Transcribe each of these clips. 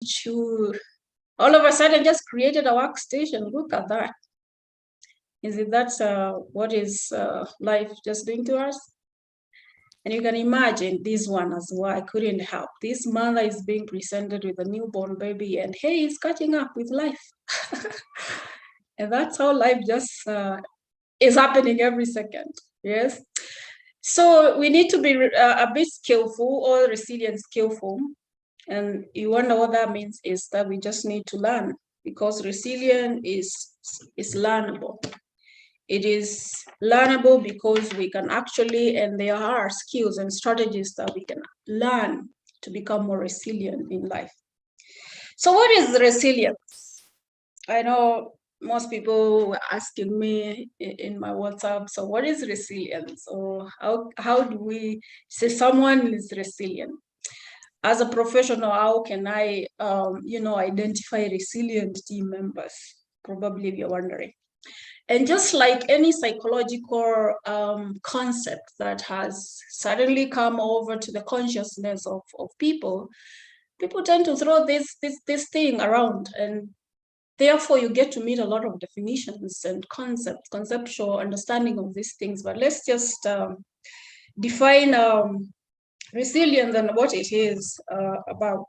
beach who all of a sudden just created a workstation. Look at that. Is it that's what is life just doing to us? And you can imagine this one as well. I couldn't help. This mother is being presented with a newborn baby, and hey, he's catching up with life. And that's how life just is happening every second. Yes. So we need to be a bit skillful or resilient skillful. And you wonder what that means is that we just need to learn, because resilience is learnable. It is learnable because we can actually, and there are skills and strategies that we can learn to become more resilient in life. So what is resilience? I know most people were asking me in my WhatsApp, so what is resilience? Or how do we say someone is resilient? As a professional, how can I, identify resilient team members? Probably you're wondering. And just like any psychological concept that has suddenly come over to the consciousness of people tend to throw this thing around, and therefore you get to meet a lot of definitions and conceptual understanding of these things. But let's just define resilience and what it is about.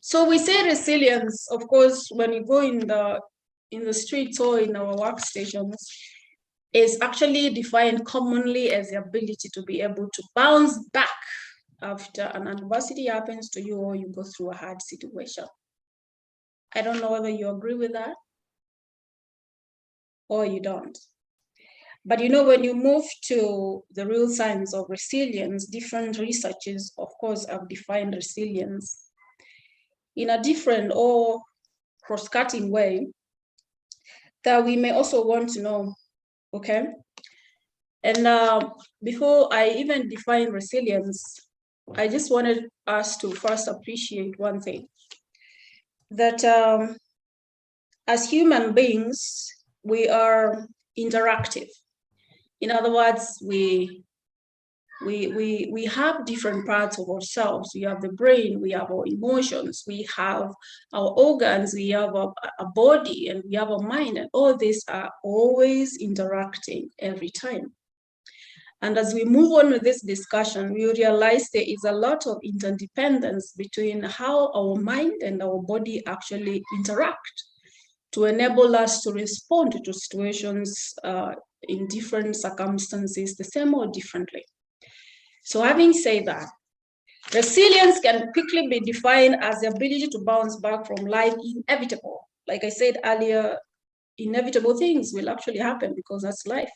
So we say resilience, of course, when you go in the streets or in our workstations, is actually defined commonly as the ability to be able to bounce back after an adversity happens to you or you go through a hard situation. I don't know whether you agree with that or you don't. But when you move to the real science of resilience, different researchers, of course, have defined resilience in a different or cross-cutting way that we may also want to know, okay? And before I even define resilience, I just wanted us to first appreciate one thing, that as human beings, we are interactive. In other words, we have different parts of ourselves. We have the brain, we have our emotions, we have our organs, we have a body, and we have a mind, and all these are always interacting every time. And as we move on with this discussion, we realize there is a lot of interdependence between how our mind and our body actually interact to enable us to respond to situations in different circumstances, the same or differently. So having said that, resilience can quickly be defined as the ability to bounce back from life inevitable. Like I said earlier, inevitable things will actually happen because that's life.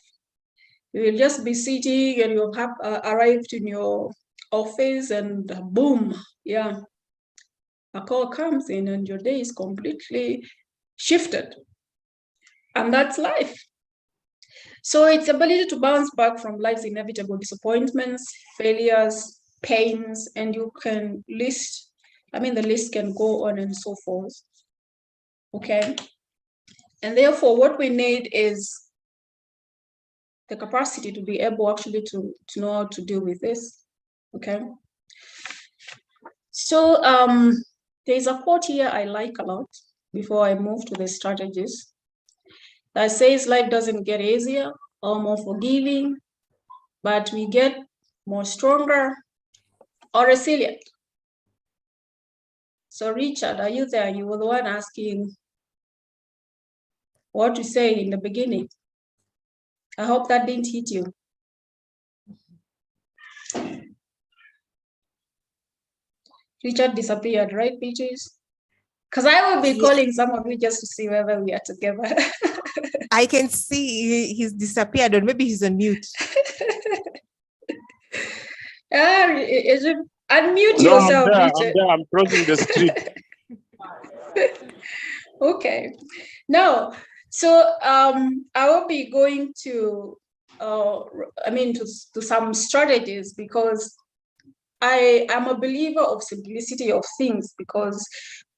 You will just be sitting and you have arrived in your office and boom, yeah, a call comes in and your day is completely shifted. And that's life. So it's ability to bounce back from life's inevitable disappointments, failures, pains, and you can list, the list can go on and so forth. Okay. And therefore, what we need is the capacity to be able actually to know how to deal with this. Okay. So there's a quote here I like a lot before I move to the strategies that says life doesn't get easier or more forgiving, but we get more stronger or resilient. So Richard, are you there? You were the one asking what to say in the beginning. I hope that didn't hit you. Richard disappeared, right, Peaches? Because I will be calling some of you just to see whether we are together. I can see he's disappeared, or maybe he's on mute. Unmute yourself, Richard. I'm crossing the street. Okay. Now, so I will be going to some strategies, because I am a believer of simplicity of things, because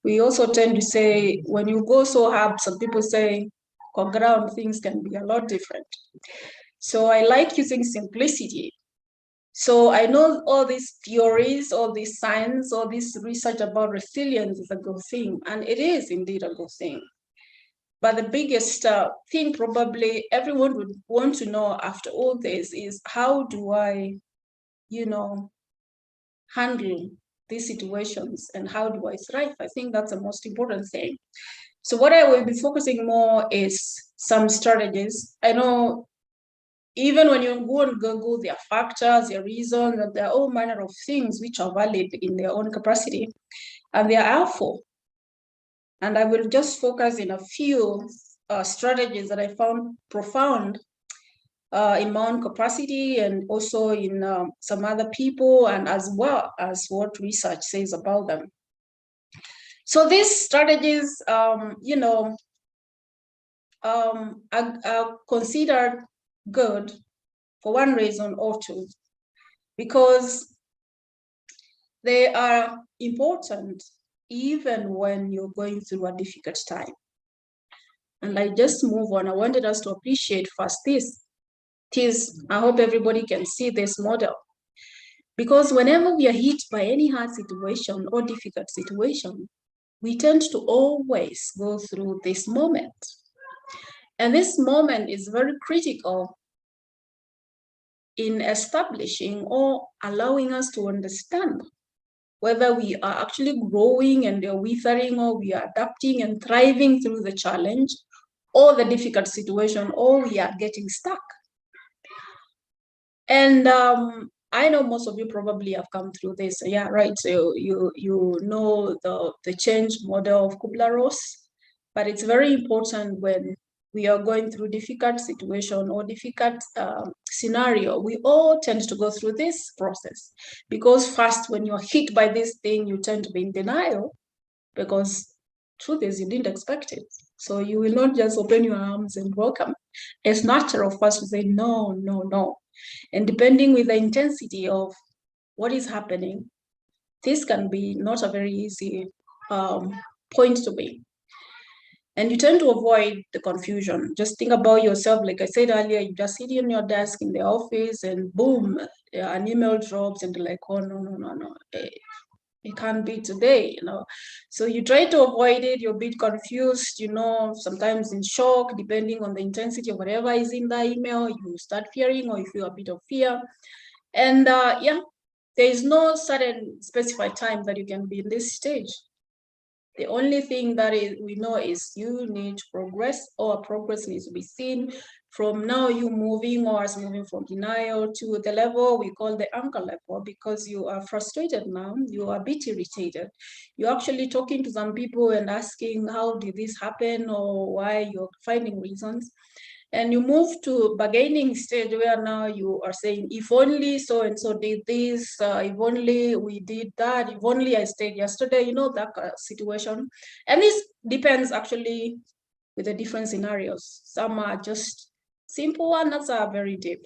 we also tend to say when you go so hard, some people say on ground things can be a lot different. So I like using simplicity So I know all these theories, all these science, all this research about resilience is a good thing, and it is indeed a good thing. But the biggest thing probably everyone would want to know after all this is, how do I, handle these situations, and how do I thrive? I think that's the most important thing. So what I will be focusing more is some strategies. I know even when you go on Google, there are factors, there are reasons, and there are all manner of things which are valid in their own capacity, and they are helpful. And I will just focus in a few strategies that I found profound in my own capacity, and also in some other people, and as well as what research says about them. So these strategies, are considered good for one reason or two, because they are important even when you're going through a difficult time. And I just move on. I wanted us to appreciate first this. I hope everybody can see this model. Because whenever we are hit by any hard situation or difficult situation, we tend to always go through this moment. And this moment is very critical in establishing or allowing us to understand whether we are actually growing and withering, or we are adapting and thriving through the challenge or the difficult situation, or we are getting stuck. And I know most of you probably have come through this. Yeah, right. So you know the change model of Kubler-Ross, but it's very important when we are going through difficult situation or difficult scenario. We all tend to go through this process, because first, when you're hit by this thing, you tend to be in denial, because truth is you didn't expect it. So you will not just open your arms and welcome. It's natural for us to say no, no, no. And depending with the intensity of what is happening, this can be not a very easy point to be. And you tend to avoid the confusion. Just think about yourself. Like I said earlier, you just sit in your desk in the office and boom, an email drops and you're like, oh, no. It can't be today, So you try to avoid it. You're a bit confused, sometimes in shock, depending on the intensity of whatever is in the email. You start fearing, or you feel a bit of fear. And there is no certain specified time that you can be in this stage. The only thing that we know is you need to progress, or progress needs to be seen. From now, you moving from denial to the level we call the anchor level, because you are frustrated now, you are a bit irritated. You're actually talking to some people and asking, how did this happen, or why you're finding reasons. And you move to bargaining stage, where now you are saying, if only so-and-so did this, if only we did that, if only I stayed yesterday, that situation. And this depends actually with the different scenarios. Some are just simple, and others are very deep.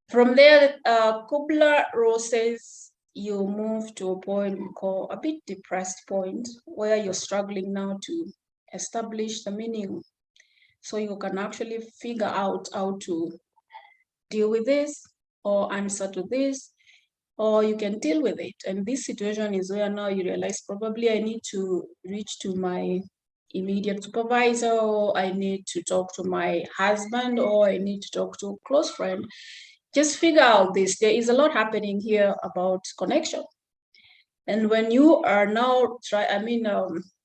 From there, Kubler-Ross says you move to a point we call a bit depressed point, where you're struggling now to establish the meaning. So you can actually figure out how to deal with this, or answer to this, or you can deal with it. And this situation is where now you realize, probably I need to reach to my immediate supervisor, or I need to talk to my husband, or I need to talk to a close friend. Just figure out this. There is a lot happening here about connection. And when you are now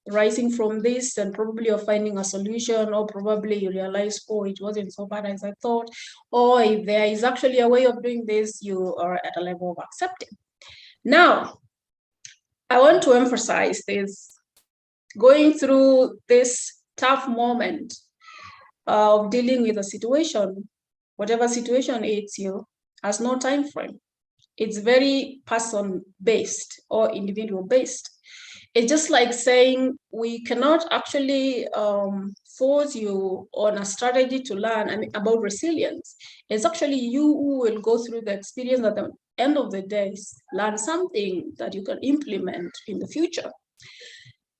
rising from this, and probably you're finding a solution, or probably you realize, oh, it wasn't so bad as I thought, or if there is actually a way of doing this, you are at a level of accepting. Now, I want to emphasize this. Going through this tough moment of dealing with a situation, whatever situation hits you, has no time frame. It's very person-based or individual-based. It's just like saying we cannot actually force you on a strategy to learn about resilience. It's actually you who will go through the experience at the end of the day, learn something that you can implement in the future.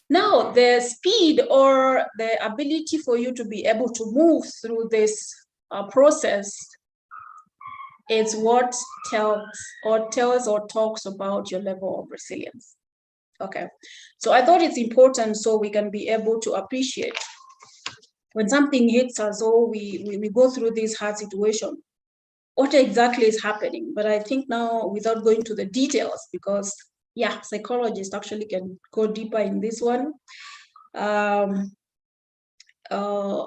Now, the speed or the ability for you to be able to move through this process it's what tells or talks about your level of resilience. Okay, so I thought it's important so we can be able to appreciate when something hits us or we go through this hard situation, what exactly is happening. But I think now, without going to the details, because yeah, psychologists actually can go deeper in this one,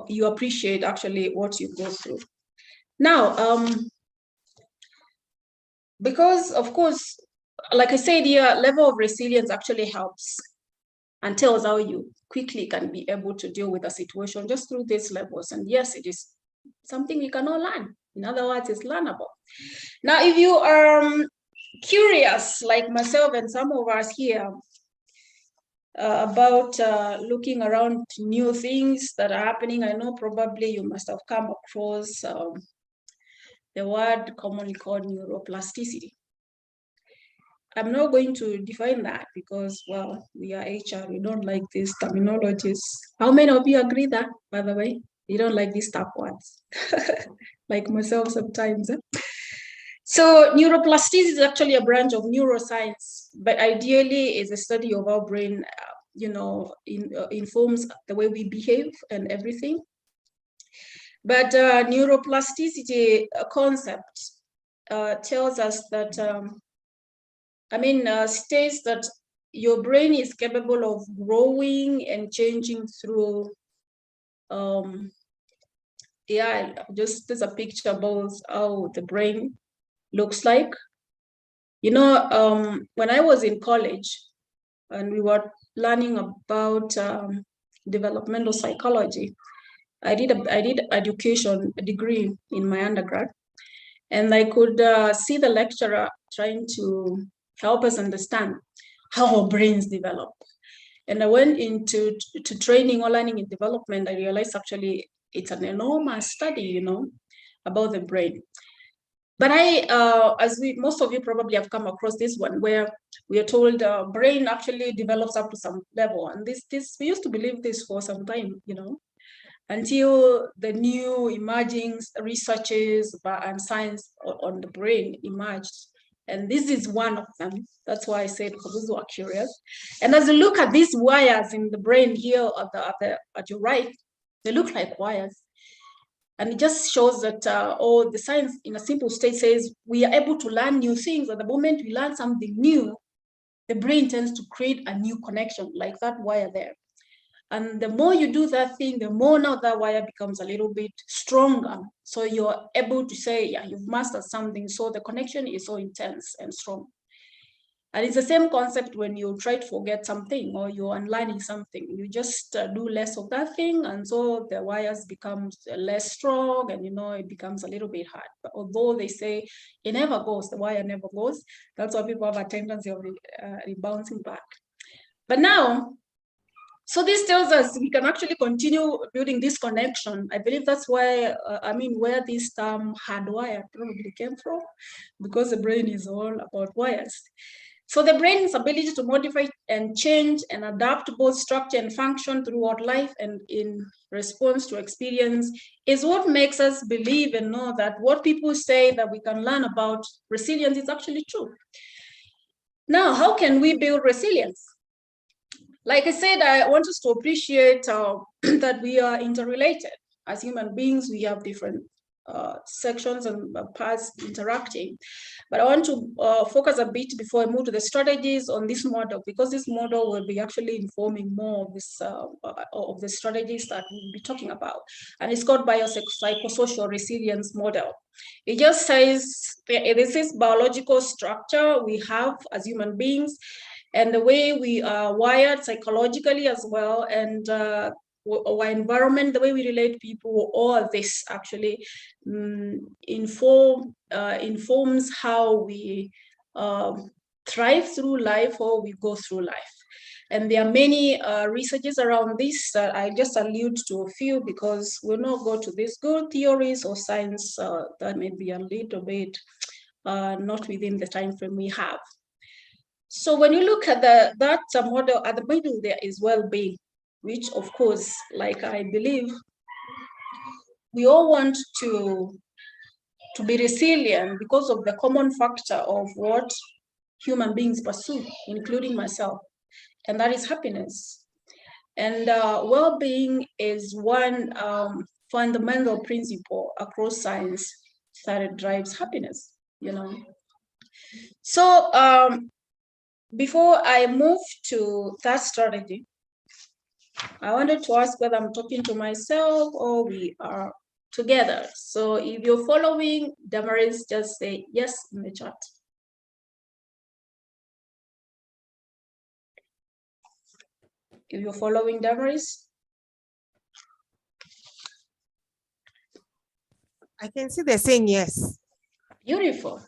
you appreciate actually what you go through. Now, because of course, like I said here, level of resilience actually helps and tells how you quickly can be able to deal with a situation just through these levels. And yes, it is something we can all learn. In other words, it's learnable. Now, if you are curious, like myself and some of us here, about looking around new things that are happening, I know probably you must have come across the word commonly called neuroplasticity. I'm not going to define that because, well, we are HR, we don't like these terminologies. How many of you agree that, by the way? You don't like these tough words, like myself sometimes. So neuroplasticity is actually a branch of neuroscience, but ideally is a study of our brain, informs the way we behave and everything. But neuroplasticity concept tells us that, states that your brain is capable of growing and changing through, there's a picture about how the brain looks like. When I was in college and we were learning about developmental psychology, I did education, a degree in my undergrad, and I could see the lecturer trying to help us understand how our brains develop. And I went into training or learning in development. I realized actually it's an enormous study, about the brain. But most of you probably have come across this one, where we are told brain actually develops up to some level. And we used to believe this for some time, until the new emerging researches and science on the brain emerged. And this is one of them. That's why I said, for those who are curious. And as you look at these wires in the brain here at your right, they look like wires. And it just shows that, the science in a simple state says we are able to learn new things. At the moment we learn something new, the brain tends to create a new connection, like that wire there. And the more you do that thing, the more now that wire becomes a little bit stronger. So you're able to say, yeah, you've mastered something. So the connection is so intense and strong. And it's the same concept when you try to forget something or you're unlearning something. You just do less of that thing. And so the wires become less strong and, it becomes a little bit hard. But although they say it never goes, the wire never goes, that's why people have a tendency of bouncing back. But now, so this tells us we can actually continue building this connection. I believe that's why, where this term hardwired probably came from, because the brain is all about wires. So the brain's ability to modify and change and adapt both structure and function throughout life and in response to experience is what makes us believe and know that what people say that we can learn about resilience is actually true. Now, how can we build resilience? Like I said, I want us to appreciate that we are interrelated. As human beings, we have different sections and parts interacting. But I want to focus a bit before I move to the strategies on this model, because this model will be actually informing more of this of the strategies that we'll be talking about. And it's called biopsychosocial resilience model. It just says this is biological structure we have as human beings, and the way we are wired psychologically as well, and our environment, the way we relate to people, all this actually informs how we thrive through life or we go through life. And there are many researches around this. I just allude to a few because we'll not go to these good theories or science that may be a little bit not within the time frame we have. So when you look at that model, at the middle there is well-being, which of course, like I believe, we all want to to be resilient because of the common factor of what human beings pursue, including myself, and that is happiness. And well-being is one fundamental principle across science that drives happiness, you know. So before I move to that strategy, I wanted to ask whether I'm talking to myself or we are together. So if you're following Damaris, just say yes in the chat. If you're following Damaris. I can see they're saying yes. Beautiful.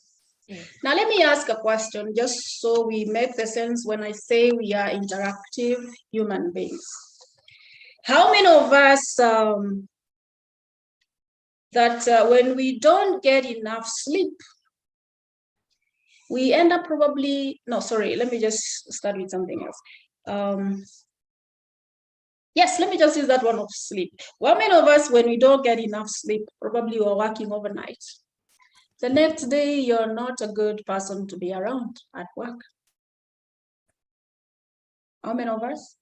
Now let me ask a question, just so we make the sense when I say we are interactive human beings. How many of us when we don't get enough sleep, we end up probably, no, sorry, let me just start with something else. Yes, let me just use that one of sleep. How many of us, when we don't get enough sleep, probably we're working overnight. The next day, you're not a good person to be around at work. How many of us?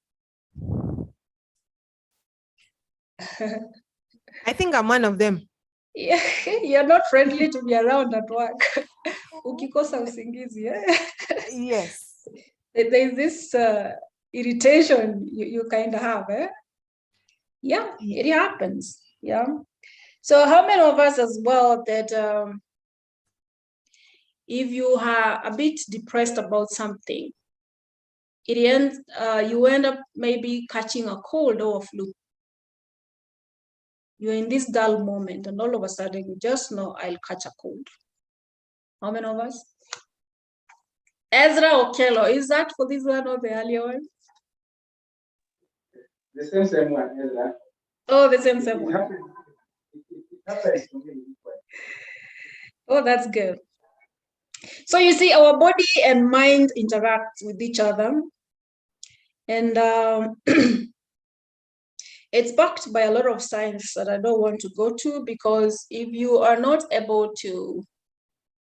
I think I'm one of them. Yeah, you're not friendly to be around at work. Ukikosa usingizi, Yes. There's this irritation you kind of have, Yeah, it happens, yeah. So how many of us as well that if you are a bit depressed about something, you end up maybe catching a cold or a flu. You're in this dull moment and all of a sudden you just know I'll catch a cold. How many of us? Ezra Okello, is that for this one or the earlier one? The same one, Ezra. Oh, the same one. It happens to me. Oh, that's good. So you see, our body and mind interact with each other. And it's backed by a lot of science that I don't want to go to, because if you are not able to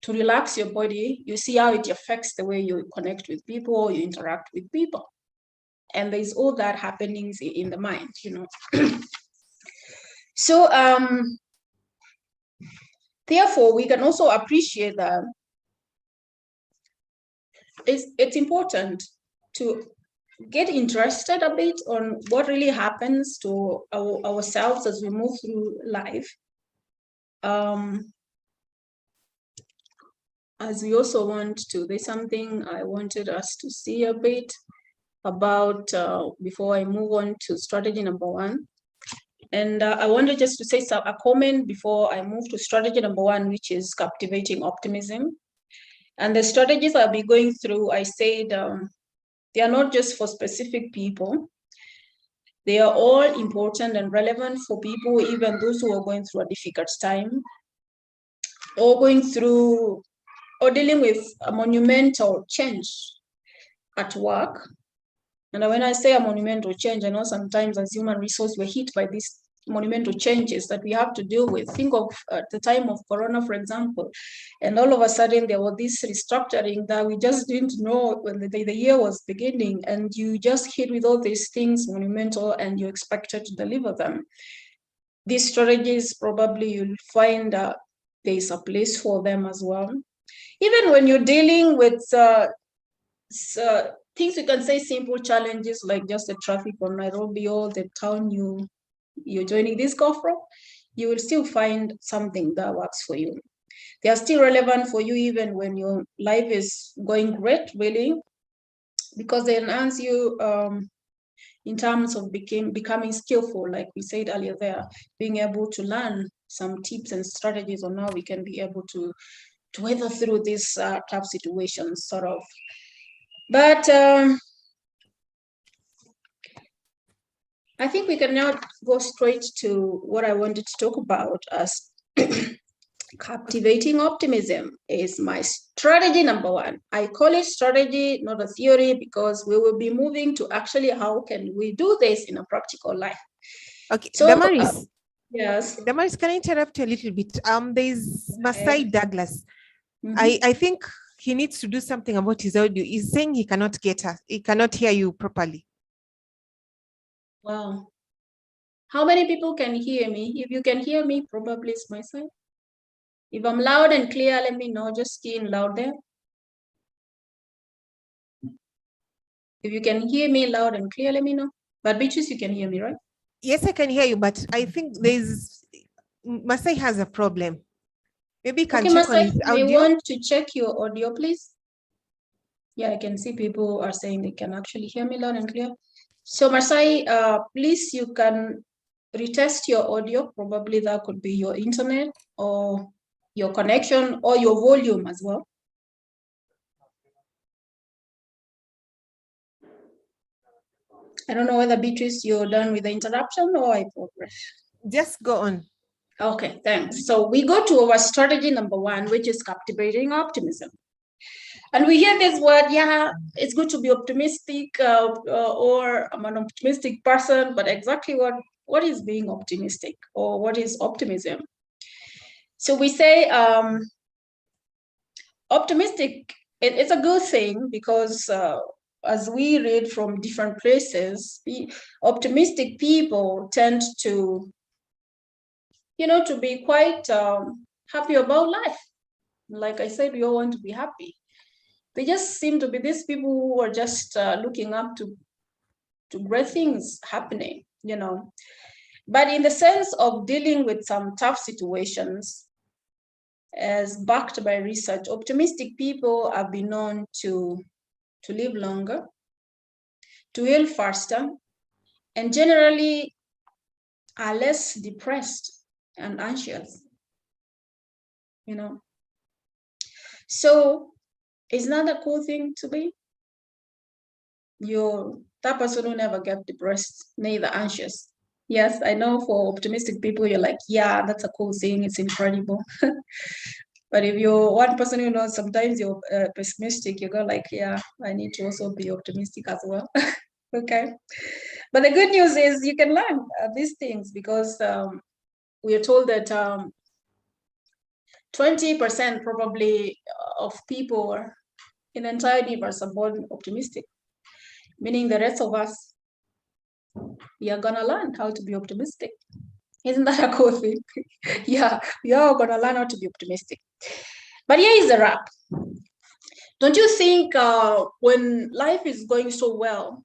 relax your body, you see how it affects the way you connect with people or you interact with people. And there's all that happening in the mind, you know. So therefore, we can also appreciate that it's important to get interested a bit on what really happens to ourselves as we move through life. As we also want to, there's something I wanted us to see a bit about before I move on to strategy number one. And I wanted just to say a comment before I move to strategy number one, which is captivating optimism. And the strategies I'll be going through, I said, they are not just for specific people. They are all important and relevant for people, even those who are going through a difficult time, or going through, or dealing with a monumental change at work. And when I say a monumental change, I know sometimes as human resource, we're hit by these monumental changes that we have to deal with. Think of the time of Corona, for example, and all of a sudden there was this restructuring that we just didn't know when the year was beginning, and you just hit with all these things monumental and you expected to deliver them. These strategies, probably you'll find there's a place for them as well. Even when you're dealing with things, you can say simple challenges like just the traffic on Nairobi or the town you're joining this call from, you will still find something that works for you. They are still relevant for you even when your life is going great, really, because they enhance you in terms of becoming skillful, like we said earlier there, being able to learn some tips and strategies on how we can be able to weather through these tough situations, sort of. But I think we can now go straight to what I wanted to talk about as captivating optimism is my strategy number one. I call it strategy, not a theory, because we will be moving to actually how can we do this in a practical life. Okay, So, Damaris, Yes. Damaris, can I interrupt you a little bit? There's Masai Douglas. Mhm. I think he needs to do something about his audio. He's saying he cannot get us. He cannot hear you properly. Wow. How many people can hear me? If you can hear me, probably it's my side. If I'm loud and clear, let me know. Just key in loud there. If you can hear me loud and clear, let me know. But Beatrice, you can hear me, right? Yes, I can hear you, but I think Masai has a problem. Maybe you can Okay, check on Masai, his we audio. want to check your audio, please. Yeah, I can see people are saying they can actually hear me loud and clear. So Masai, please, you can retest your audio. Probably that could be your internet or your connection or your volume as well. I don't know whether Beatrice, you're done with the interruption or I progress. Just go on. Okay, thanks. So we go to our strategy number 1, which is captivating optimism. And we hear this word, yeah, it's good to be optimistic or I'm an optimistic person, but exactly what is being optimistic or what is optimism? So we say optimistic, it's a good thing because as we read from different places, optimistic people tend to, to be quite happy about life. Like I said, we all want to be happy. They just seem to be these people who are just looking up to great things happening, But in the sense of dealing with some tough situations, as backed by research, optimistic people have been known to live longer, to heal faster, and generally are less depressed and anxious, So it's not a cool thing to be. You're that person who never get depressed, neither anxious. Yes, I know for optimistic people, you're like, yeah, that's a cool thing. It's incredible. But if you're one person who knows sometimes you're pessimistic, you go like, yeah, I need to also be optimistic as well. Okay. But the good news is you can learn these things because we are told that 20% probably of people in the entire universe are born optimistic, meaning the rest of us, we are going to learn how to be optimistic. Isn't that a cool thing? Yeah, we are going to learn how to be optimistic. But here is the wrap. Don't you think when life is going so well,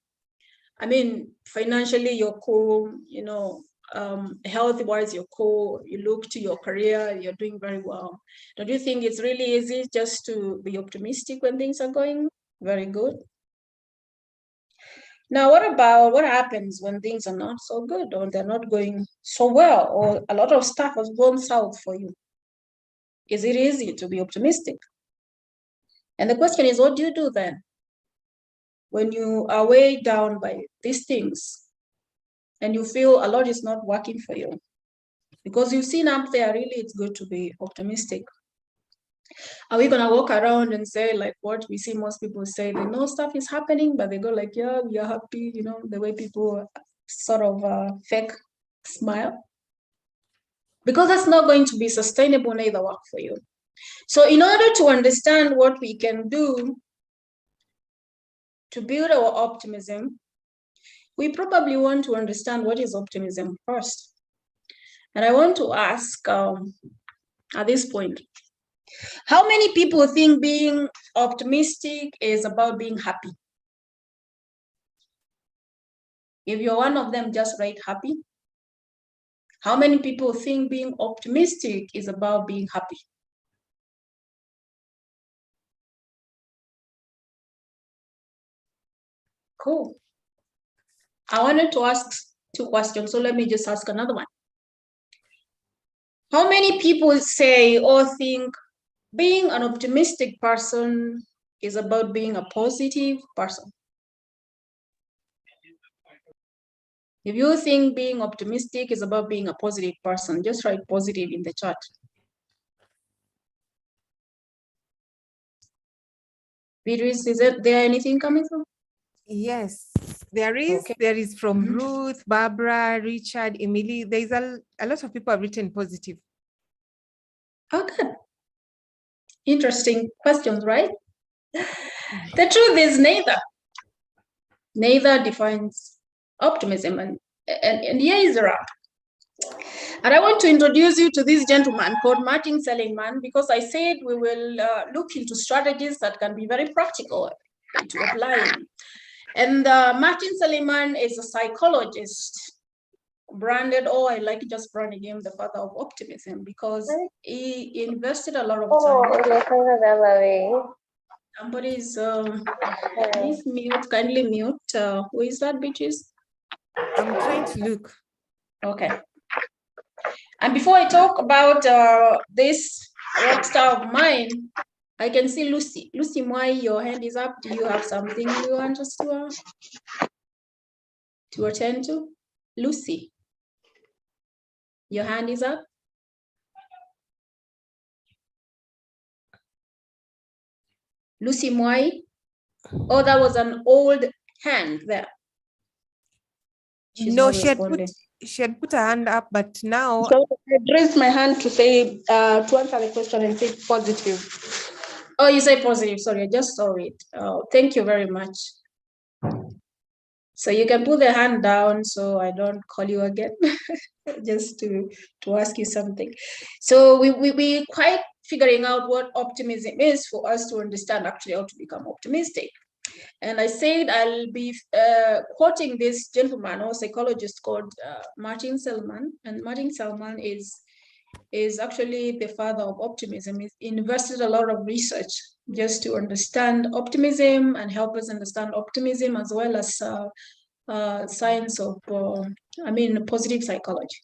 I mean, financially you're cool, health-wise you're cool, you look to your career, you're doing very well. Don't you think it's really easy just to be optimistic when things are going very good? Now, what happens when things are not so good or they're not going so well or a lot of stuff has gone south for you? Is it easy to be optimistic? And the question is, what do you do then? When you are weighed down by these things and you feel a lot is not working for you, because you've seen up there, really, it's good to be optimistic. Are we going to walk around and say, like what we see most people say, they know stuff is happening, but they go like, yeah, we are happy, the way people sort of fake smile? Because that's not going to be sustainable, neither work for you. So in order to understand what we can do to build our optimism, we probably want to understand what is optimism first. And I want to ask at this point, how many people think being optimistic is about being happy? If you're one of them, just write happy. How many people think being optimistic is about being happy? Cool. I wanted to ask 2 questions, so let me just ask another one. How many people say or think being an optimistic person is about being a positive person? If you think being optimistic is about being a positive person, just write positive in the chat. Beatrice, is there anything coming through? Yes, there is. Okay. There is from Mhm. Ruth, Barbara, Richard, Emily. There's a lot of people have written positive. Oh, good. Interesting questions, right? The truth is neither defines optimism, and here is the rub. And I want to introduce you to this gentleman called Martin Seligman, because I said we will look into strategies that can be very practical to apply. And Martin Seligman is a psychologist, branded, I like just branding him the father of optimism, because he invested a lot of time. Somebody's please mute, kindly mute. Who is that, bitches? I'm trying to look. Okay. And before I talk about this rock star of mine, I can see Lucy. Lucy, why your hand is up? Do you have something you want us to attend to? Lucy, your hand is up. Lucy Mwai. Oh, that was an old hand there. She's No, not she had put her hand up, but now So I raised my hand to say to answer the question and say positive. Oh, you say positive. Sorry, I just saw it. Oh, thank you very much. So you can put the hand down so I don't call you again, just to ask you something. So we quite figuring out what optimism is for us to understand actually how to become optimistic. And I said I'll be quoting this gentleman or psychologist called Martin Seligman. And Martin Seligman is actually the father of optimism. He invested a lot of research just to understand optimism and help us understand optimism, as well as science of, positive psychology.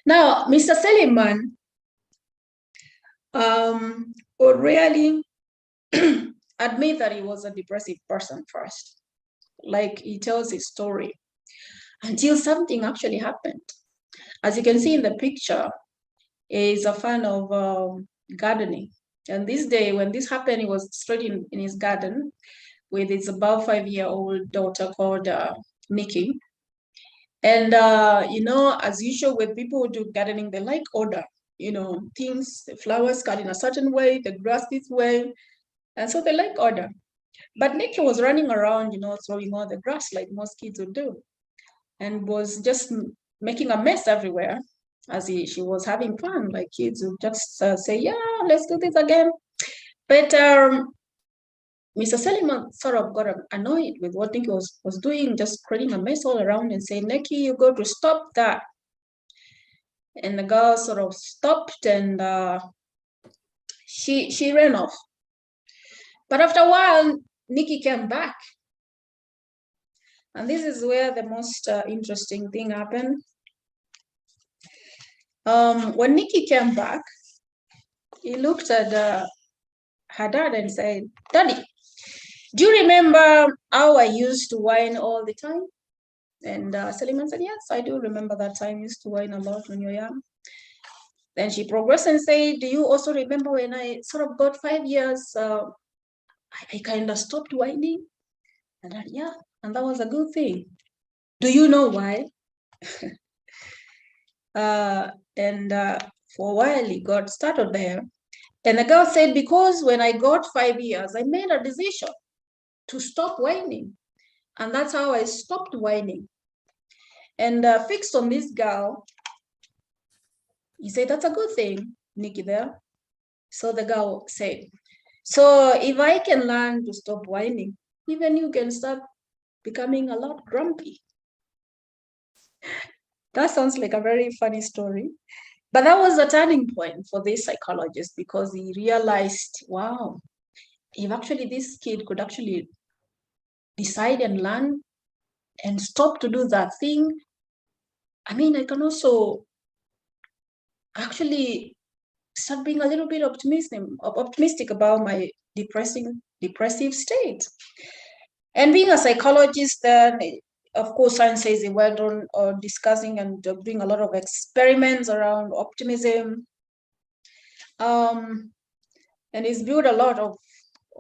Now, Mr. Seligman would really admit that he was a depressive person first. Like, he tells his story until something actually happened. As you can see in the picture, he's a fan of gardening. And this day, when this happened, he was straight in his garden with his about 5-year-old daughter called Nikki. And, as usual with people who do gardening, they like order, things, the flowers cut in a certain way, the grass this way. And so they like order. But Nikki was running around, throwing all the grass like most kids would do, and was just making a mess everywhere as she was having fun. Like kids would just say, yeah, let's do this again. But Mr. Seligman sort of got annoyed with what Nikki was doing, just creating a mess all around, and saying, Nikki, you got to stop that. And the girl sort of stopped, and she ran off. But after a while, Nikki came back. And this is where the most interesting thing happened. When Nikki came back, he looked at her dad and said, Daddy, do you remember how I used to whine all the time? And Seligman said, yes, I do remember that time. You used to whine a lot when you were young. Then she progressed and said, do you also remember when I sort of got 5 years, I kind of stopped whining? And I, yeah, and that was a good thing. Do you know why? For a while, he got started there. And the girl said, because when I got 5 years, I made a decision to stop whining. And that's how I stopped whining. And fixed on this girl, he said, that's a good thing, Nikki there. So the girl said, so if I can learn to stop whining, even you can start becoming a lot grumpy. That sounds like a very funny story. But that was a turning point for this psychologist, because he realized, wow, if actually this kid could actually decide and learn and stop to do that thing, I can also actually start being a little bit optimistic about my depressive state. And being a psychologist, then, of course, science says he went on discussing and doing a lot of experiments around optimism. And he's built a lot of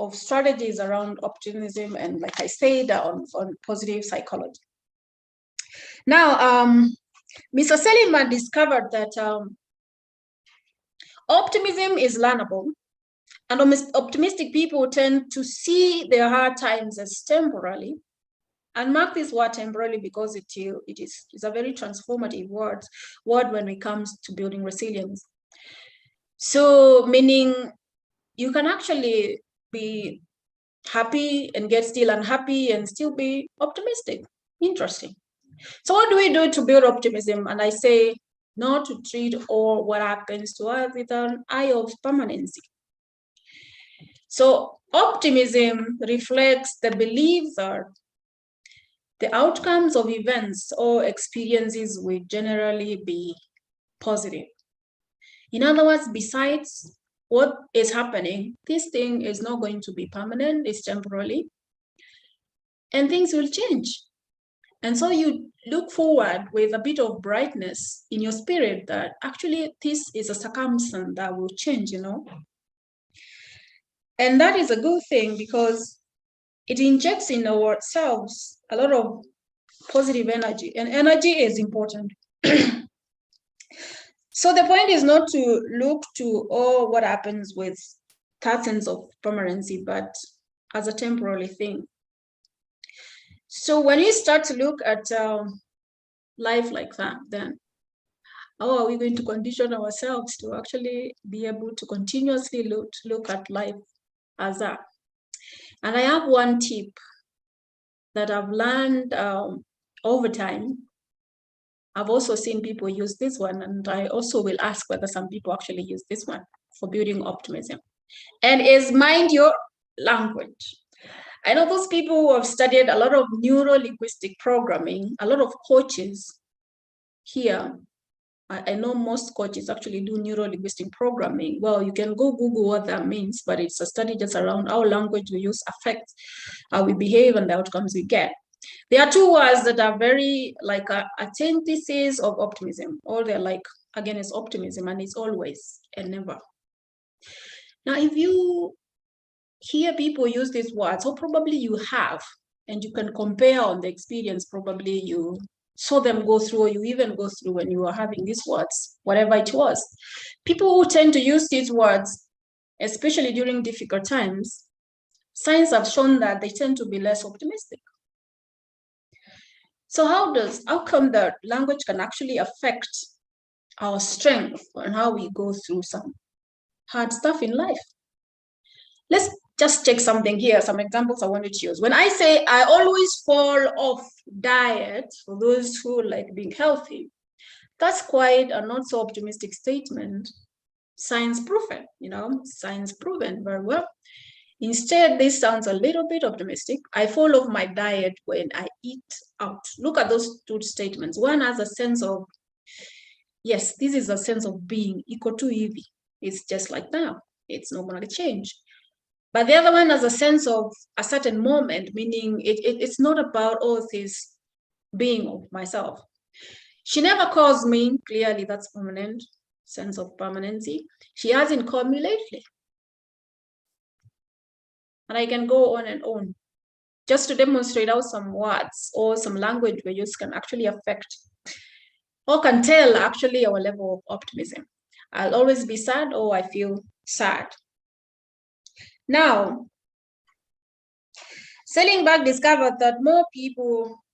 of strategies around optimism and, like I said, on positive psychology. Now, Mr. Seligman discovered that optimism is learnable, and optimistic people tend to see their hard times as temporary. And mark this word temporarily because it's a very transformative word when it comes to building resilience. So meaning you can actually be happy and get still unhappy and still be optimistic. Interesting. So what do we do to build optimism? And I say not to treat all what happens to us with an eye of permanency. So optimism reflects the belief that the outcomes of events or experiences will generally be positive. In other words, besides what is happening, this thing is not going to be permanent, it's temporary, and things will change. And so you look forward with a bit of brightness in your spirit that actually this is a circumstance that will change, you know. And that is a good thing because it injects in ourselves a lot of positive energy, and energy is important. So the point is not to look to what happens with patterns of permanency, but as a temporary thing. So when you start to look at life like that, then how are we going to condition ourselves to actually be able to continuously look at life as that? And I have one tip that I've learned over time. I've also seen people use this one, and I also will ask whether some people actually use this one for building optimism. And is mind your language. I know those people who have studied a lot of neuro-linguistic programming, a lot of coaches here. I know most coaches actually do neuro-linguistic programming. Well, you can go Google what that means, but it's a study just around how language we use affects how we behave and the outcomes we get. There are two words that are very like a antithesis of optimism, or they're like against optimism, and it's always and never. Now, if you hear people use these words, or probably you have, and you can compare on the experience, probably you saw them go through, or you even go through when you were having these words, whatever it was. People who tend to use these words, especially during difficult times, science have shown that they tend to be less optimistic. So how come that language can actually affect our strength and how we go through some hard stuff in life? Let's just check something here, some examples I wanted to use. When I say I always fall off diet, for those who like being healthy, that's quite a not so optimistic statement. Science proven, science proven very well. Instead, this sounds a little bit optimistic. I fall off my diet when I eat out. Look at those two statements. One has a sense of, yes, this is a sense of being equal to Evie. It's just like that. It's not going to change. But the other one has a sense of a certain moment, meaning it's not about all this being of myself. She never calls me, clearly that's permanent, sense of permanency. She hasn't called me lately. And I can go on and on just to demonstrate how some words or some language we use can actually affect or can tell actually our level of optimism. I'll always be sad, or I feel sad. Now, Seligman discovered that more people,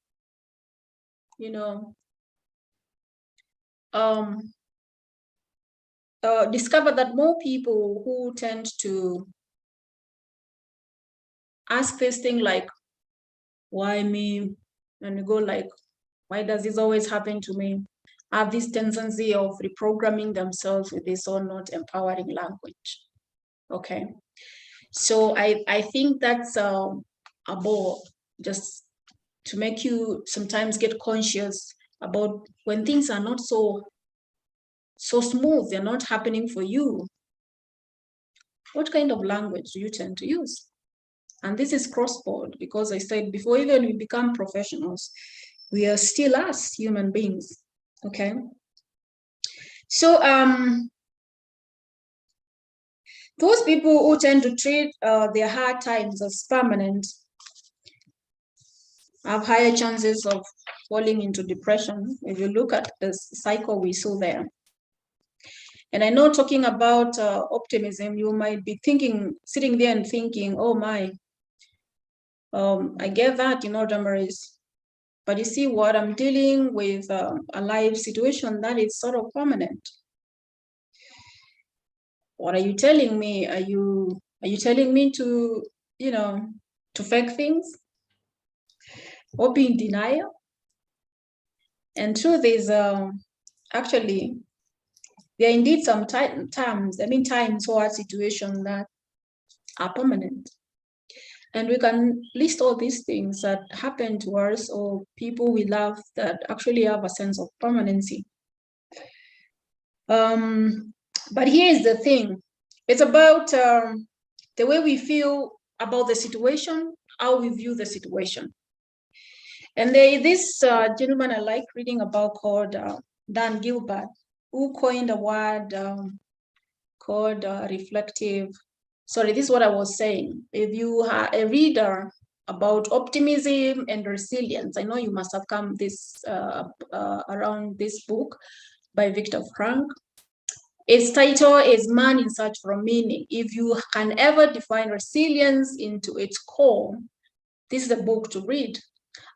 discovered that more people who tend to ask this thing like, why me? And you go like, why does this always happen to me? Have this tendency of reprogramming themselves with this or not empowering language. Okay. So I think that's a ball, just to make you sometimes get conscious about when things are not so smooth, they're not happening for you. What kind of language do you tend to use? And this is cross-board, because I said before even we become professionals, we are still us, human beings, okay? So those people who tend to treat their hard times as permanent have higher chances of falling into depression. If you look at the cycle we saw there. And I know, talking about optimism, you might be thinking, sitting there and thinking, oh my, I get that, Damaris. But you see what, I'm dealing with a life situation that is sort of permanent. What are you telling me? Are you telling me to, to fake things or be in denial? And truth is, actually, there are indeed some times or situations that are permanent. And we can list all these things that happen to us or people we love that actually have a sense of permanency. But here's the thing. It's about the way we feel about the situation, how we view the situation. And this gentleman I like reading about called Dan Gilbert, who coined a word called reflective. Sorry, this is what I was saying. If you are a reader about optimism and resilience, I know you must have come around this book by Viktor Frankl. Its title is Man in Search for Meaning. If you can ever define resilience into its core, this is a book to read.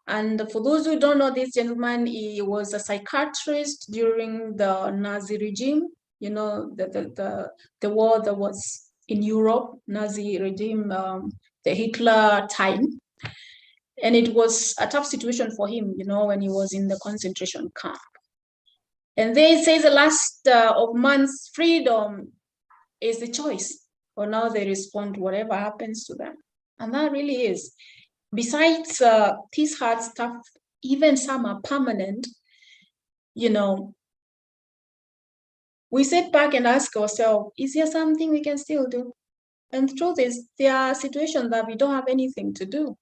And for those who don't know this gentleman, he was a psychiatrist during the Nazi regime, the war that was in Europe, Nazi regime, the Hitler time. And it was a tough situation for him, when he was in the concentration camp. And they say the last of man's freedom is the choice. Or now they respond to whatever happens to them. And that really is. Besides this hard stuff, even some are permanent, we sit back and ask ourselves, is there something we can still do? And the truth is, there are situations that we don't have anything to do.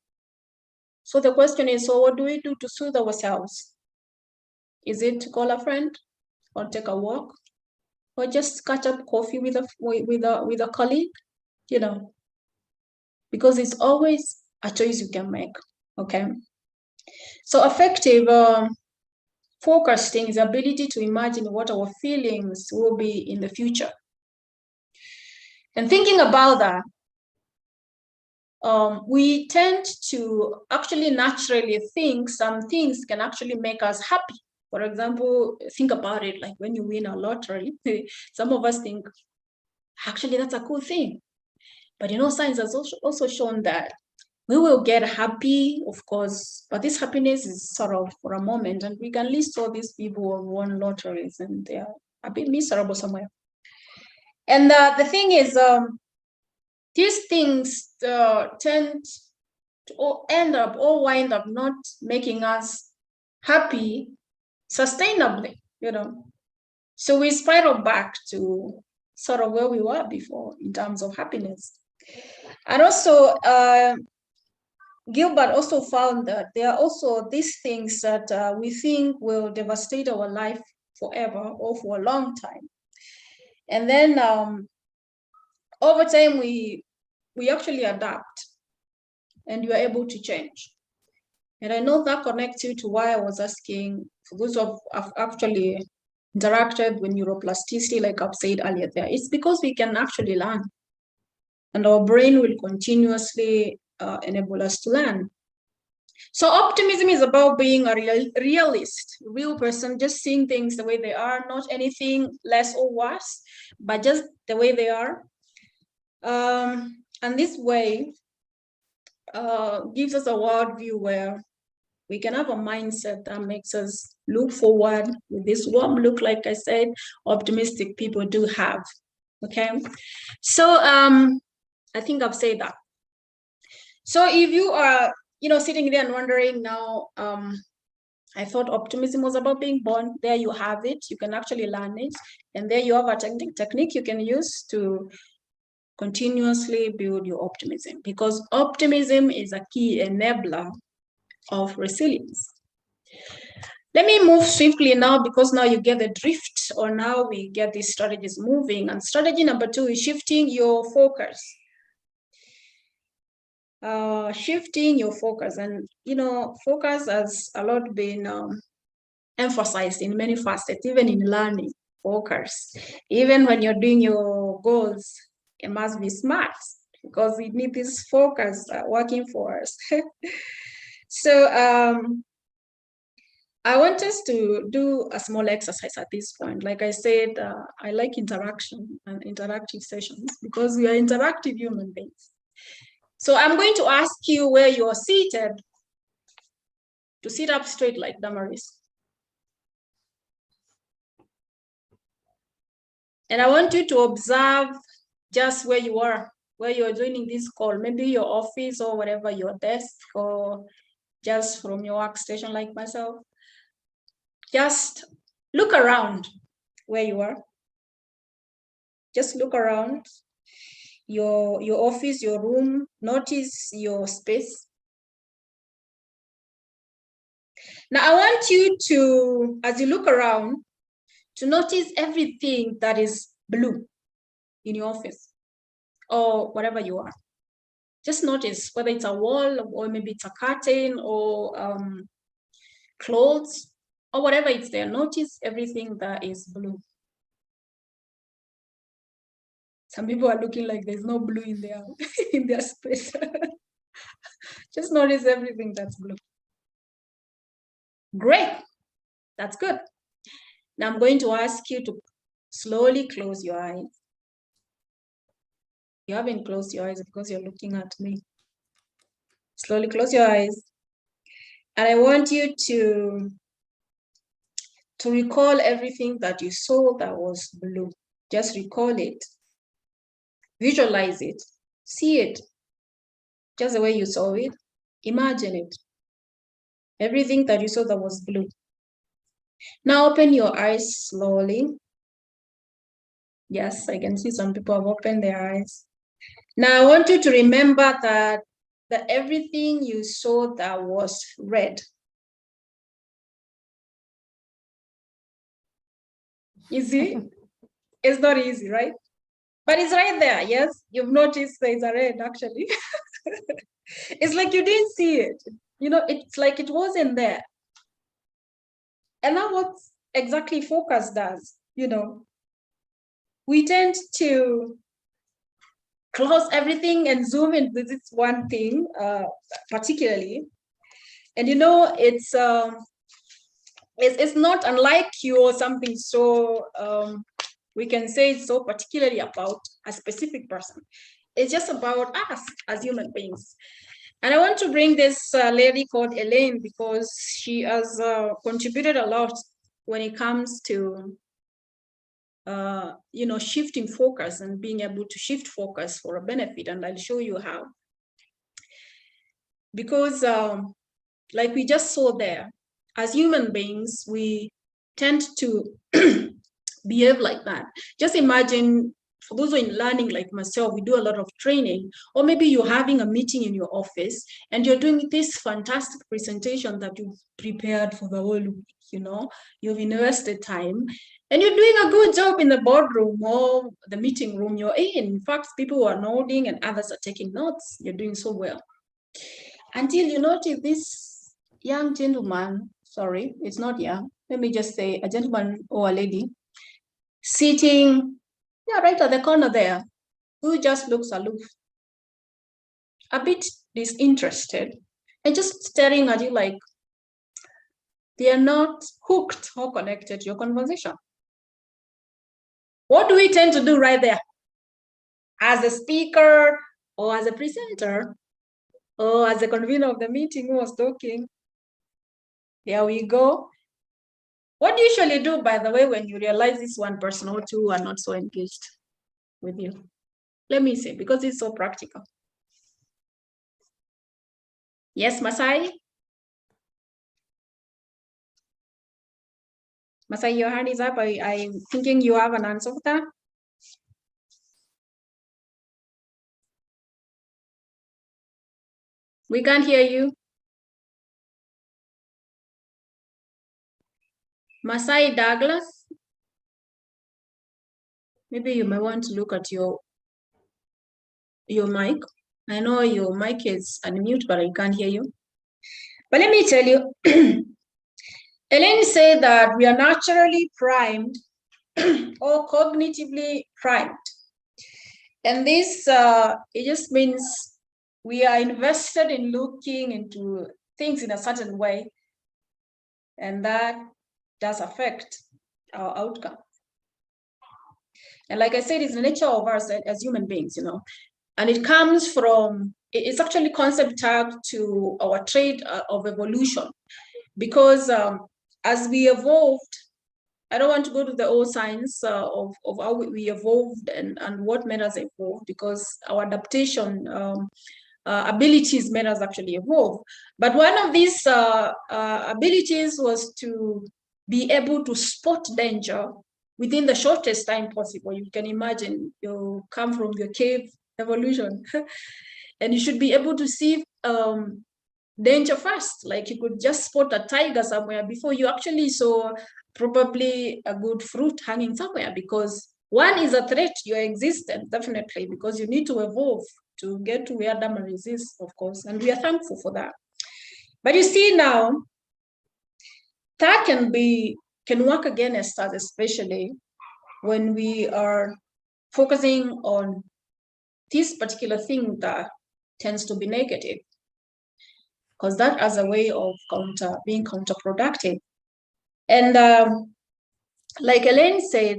So the question is, so what do we do to soothe ourselves? Is it to call a friend or take a walk or just catch up coffee with a colleague? Because it's always a choice you can make, okay? So effective forecasting is the ability to imagine what our feelings will be in the future. And thinking about that, we tend to actually naturally think some things can actually make us happy. For example, think about it, like when you win a lottery, some of us think, actually, that's a cool thing. But science has also shown that we will get happy, of course, but this happiness is sort of for a moment, and we can list all these people who have won lotteries and they are a bit miserable somewhere. And the thing is, these things tend to end up or wind up not making us happy sustainably, So we spiral back to sort of where we were before in terms of happiness. And also, Gilbert also found that there are also these things that we think will devastate our life forever or for a long time. And then over time, we actually adapt and you are able to change. And I know that connects you to why I was asking, for those who have actually interacted with neuroplasticity, like I've said earlier there, it's because we can actually learn. And our brain will continuously enable us to learn. So optimism is about being a realist, real person, just seeing things the way they are, not anything less or worse, but just the way they are. And this way gives us a worldview where we can have a mindset that makes us look forward with this warm look, like I said, optimistic people do have. Okay, so I think I've said that. So if you are, sitting there and wondering now, I thought optimism was about being born. There you have it. You can actually learn it. And there you have a technique you can use to continuously build your optimism, because optimism is a key enabler of resilience. Let me move swiftly now, because now you get the drift on how we get these strategies moving. And strategy number 2 is shifting your focus. Shifting your focus. And, focus has a lot been emphasized in many facets, even in learning. Focus. Even when you're doing your goals, it must be smart, because we need this focus working for us. So I want us to do a small exercise at this point. Like I said, I like interaction and interactive sessions, because we are interactive human beings. So I'm going to ask you where you are seated to sit up straight like Damaris. And I want you to observe just where you are joining this call, maybe your office or whatever, your desk, or just from your workstation like myself. Just look around where you are. Just look around your office, your room. Notice your space. Now I want you to, as you look around, to notice everything that is blue in your office or whatever you are. Just notice whether it's a wall, or maybe it's a curtain, or clothes, or whatever it's there. Notice everything that is blue. Some people are looking like there's no blue in their space. Just notice everything that's blue. Great. That's good. Now I'm going to ask you to slowly close your eyes. You haven't closed your eyes because you're looking at me. Slowly close your eyes. And I want you to recall everything that you saw that was blue. Just recall it. Visualize it. See it. Just the way you saw it. Imagine it. Everything that you saw that was blue. Now open your eyes slowly. Yes, I can see some people have opened their eyes. Now I want you to remember that everything you saw that was red. Easy? It's not easy, right? But it's right there, yes? You've noticed there's a red, actually. It's like you didn't see it. It's like it wasn't there. And now what exactly focus does, we tend to close everything and zoom in with this one thing, particularly. And it's not unlike you or something so we can say it's so particularly about a specific person. It's just about us as human beings. And I want to bring this lady called Elaine, because she has contributed a lot when it comes to shifting focus and being able to shift focus for a benefit. And I'll show you how. Because like we just saw there, as human beings, we tend to behave like that. Just imagine, for those who are in learning like myself, we do a lot of training, or maybe you're having a meeting in your office and you're doing this fantastic presentation that you've prepared for the whole week, you've invested time, and you're doing a good job in the boardroom or the meeting room you're in. In fact, people are nodding and others are taking notes. You're doing so well. Until you notice this young gentleman, sorry, it's not young, let me just say a gentleman or a lady, sitting right at the corner there, who just looks aloof, a bit disinterested, and just staring at you like they are not hooked or connected to your conversation. What do we tend to do right there? As a speaker or as a presenter or as a convener of the meeting who was talking, there we go. What do you usually do, by the way, when you realize this one person or two are not so engaged with you? Let me see, because it's so practical. Yes, Masai? Masai, your hand is up. I'm thinking you have an answer for that. We can't hear you. Masai Douglas, maybe you may want to look at your mic. I know your mic is unmute, but I can't hear you. But let me tell you, Elaine said that we are naturally primed or cognitively primed. And this, it just means we are invested in looking into things in a certain way. And that does affect our outcome. And like I said, it's the nature of us as human beings, you know, and it comes from, it's actually concept tagged to our trait of evolution, because as we evolved, I don't want to go to the old science of how we evolved and what made us evolve, because our adaptation abilities made us actually evolve. But one of these abilities was to be able to spot danger within the shortest time possible. You can imagine you come from your cave evolution and you should be able to see danger first. Like you could just spot a tiger somewhere before you actually saw probably a good fruit hanging somewhere, because one is a threat to your existence, definitely, because you need to evolve to get to where Damaris is, of course, and we are thankful for that. But you see now, that can work against us, especially when we are focusing on this particular thing that tends to be negative, because that as a way of being counterproductive. And like Elaine said,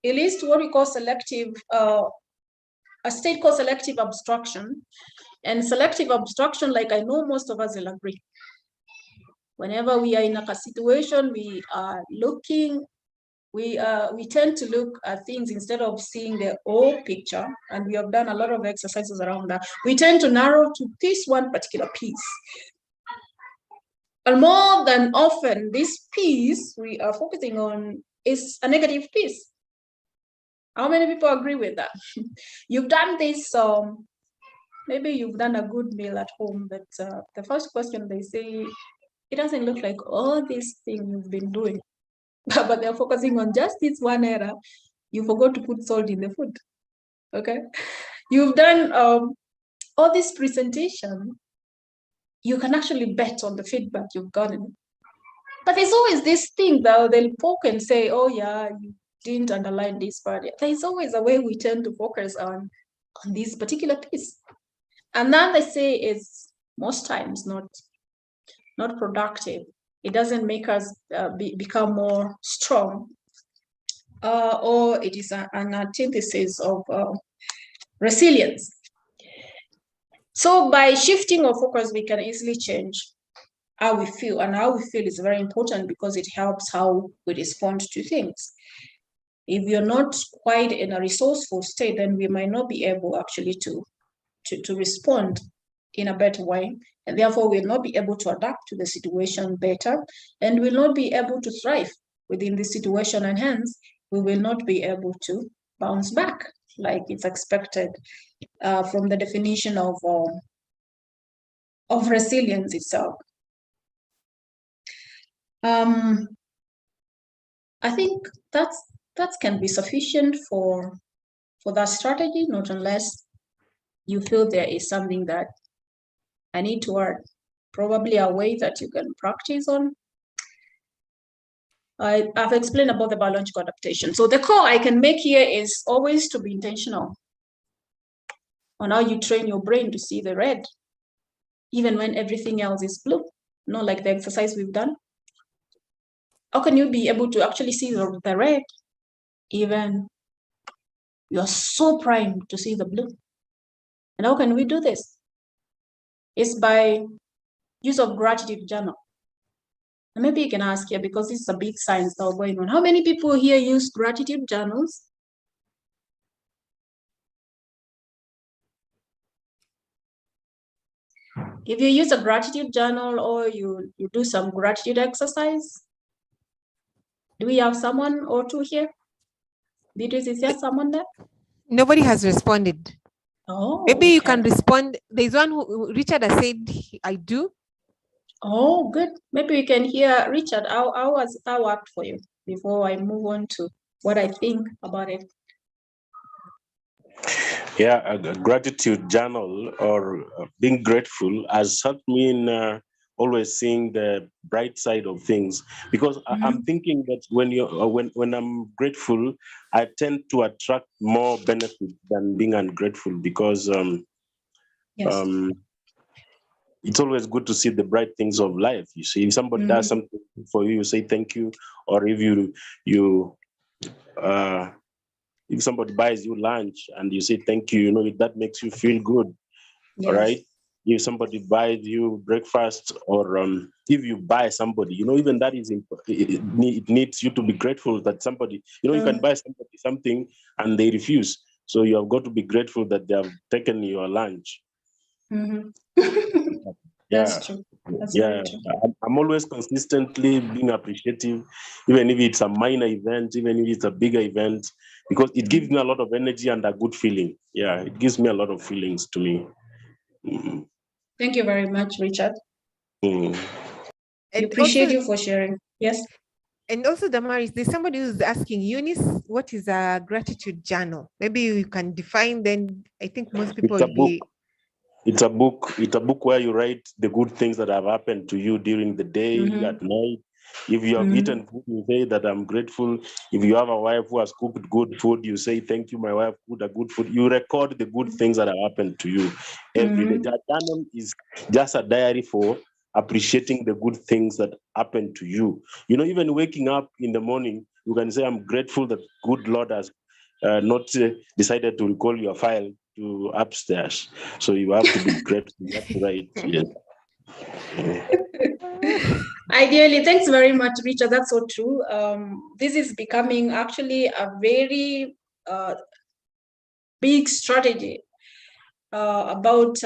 it leads to what we call selective, a state called selective abstraction. And selective abstraction, like I know most of us will agree, whenever we are in a situation, we are looking, we tend to look at things instead of seeing the whole picture. And we have done a lot of exercises around that. We tend to narrow to this one particular piece. And more than often, this piece we are focusing on is a negative piece. How many people agree with that? You've done this, maybe you've done a good meal at home, but the first question they say, it doesn't look like all these things you've been doing, but they're focusing on just this one error. You forgot to put salt in the food, okay? You've done all this presentation, you can actually bet on the feedback you've gotten. But there's always this thing that they'll poke and say, oh yeah, you didn't underline this part. There's always a way we tend to focus on this particular piece. And that they say is most times not productive. It doesn't make us become more strong, or it is an antithesis of resilience. So by shifting our focus, we can easily change how we feel, and how we feel is very important because it helps how we respond to things. If you're not quite in a resourceful state, then we might not be able actually to respond in a better way, and therefore we'll not be able to adapt to the situation better, and will not be able to thrive within the situation, and hence we will not be able to bounce back like it's expected from the definition of resilience itself. I think that can be sufficient for that strategy, not unless you feel there is something that I need to add, probably a way that you can practice on. I've explained about the biological adaptation. So the call I can make here is always to be intentional on how you train your brain to see the red, even when everything else is blue, like the exercise we've done. How can you be able to actually see the red, even you're so primed to see the blue? And how can we do this? It's by use of gratitude journal. And maybe you can ask here, because this is a big science now going on. How many people here use gratitude journals? If you use a gratitude journal or you do some gratitude exercise, do we have someone or two here? Beatrice, is there someone there? Nobody has responded. Oh, Maybe you okay. can respond. There's one who Richard has said, I do. Oh, good. Maybe we can hear Richard. How worked for you before I move on to what I think about it. Yeah, a gratitude journal or being grateful has helped me in always seeing the bright side of things, because I'm thinking that when I'm grateful, I tend to attract more benefit than being ungrateful, because Yes. it's always good to see the bright things of life. You see, if somebody does something for you, you say thank you. Or if if somebody buys you lunch and you say thank you, that makes you feel good. Yes. All right. If somebody buys you breakfast, or if you buy somebody, even that is it needs you to be grateful that somebody, you can buy somebody something and they refuse. So you have got to be grateful that they have taken your lunch. That's true. That's very true. I'm always consistently being appreciative, even if it's a minor event, even if it's a bigger event, because it gives me a lot of energy and a good feeling. Yeah, it gives me a lot of feelings to me. Thank you very much, Richard. Mm. We appreciate you for sharing. Yes. And also, Damaris, there's somebody who's asking, Eunice, what is a gratitude journal? Maybe you can define, then I think most people It's a will book. be. It's a book. It's a book where you write the good things that have happened to you during the day, at night. If you have eaten food, you say that I'm grateful. If you have a wife who has cooked good food, you say thank you, my wife cooked a good food. You record the good things that have happened to you every day. That journal is just a diary for appreciating the good things that happen to you. Even waking up in the morning, you can say, I'm grateful that good Lord has not decided to recall your file to upstairs. So you have to be grateful. You have to write. Yes. Ideally, thanks very much, Richard. That's so true. This is becoming actually a very big strategy about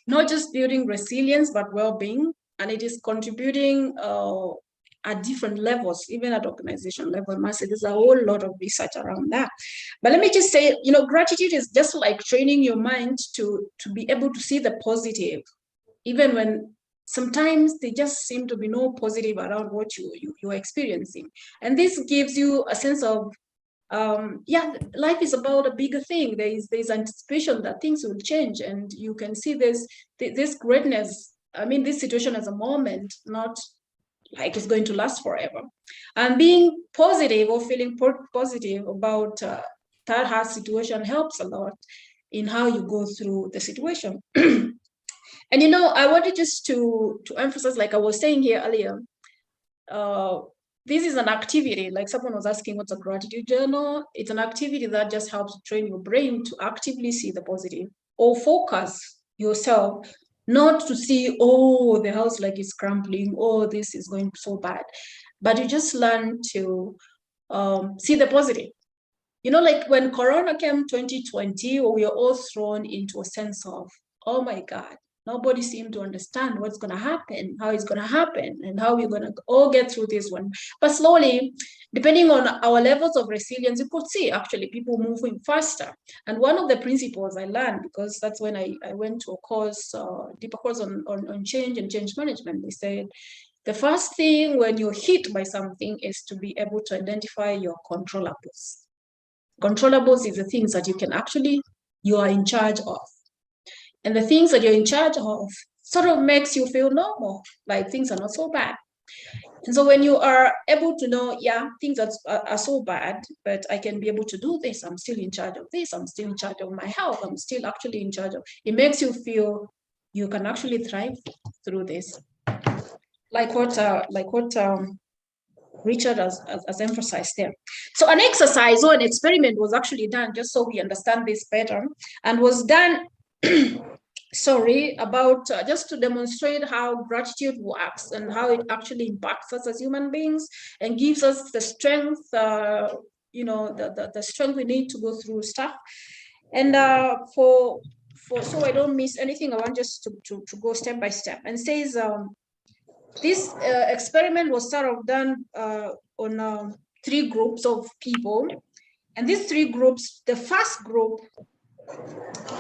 not just building resilience, but well-being. And it is contributing at different levels, even at organization level. There's a whole lot of research around that. But let me just say, gratitude is just like training your mind to be able to see the positive, even when sometimes there just seem to be no positive around what you're experiencing. And this gives you a sense of, life is about a bigger thing. There's anticipation that things will change, and you can see this greatness. I mean, this situation as a moment, not like it's going to last forever. And being positive or feeling positive about that hard situation helps a lot in how you go through the situation. And I wanted just to emphasize, like I was saying here earlier, this is an activity, like someone was asking what's a gratitude journal. It's an activity that just helps train your brain to actively see the positive, or focus yourself not to see, oh, the house like is crumbling, oh, this is going so bad, but you just learn to see the positive. Like when Corona came 2020, we were all thrown into a sense of, oh my God, nobody seemed to understand what's going to happen, how it's going to happen, and how we're going to all get through this one. But slowly, depending on our levels of resilience, you could see actually people moving faster. And one of the principles I learned, because that's when I went to a course, deeper course on change and change management, they said, the first thing when you're hit by something is to be able to identify your controllables. Controllables is the things that you are in charge of. And the things that you're in charge of sort of makes you feel normal, like things are not so bad. And so when you are able to know, things are so bad, but I can be able to do this, I'm still in charge of this, I'm still in charge of my health, I'm still actually in charge of, it makes you feel you can actually thrive through this. Like what Richard has emphasized there. So an exercise or an experiment was actually done, just so we understand this better, and was done, about just to demonstrate how gratitude works and how it actually impacts us as human beings and gives us the strength, the strength we need to go through stuff. And so I don't miss anything, I want just to go step by step, and says, this experiment was sort of done on 3 groups of people. And these 3 groups, the first group,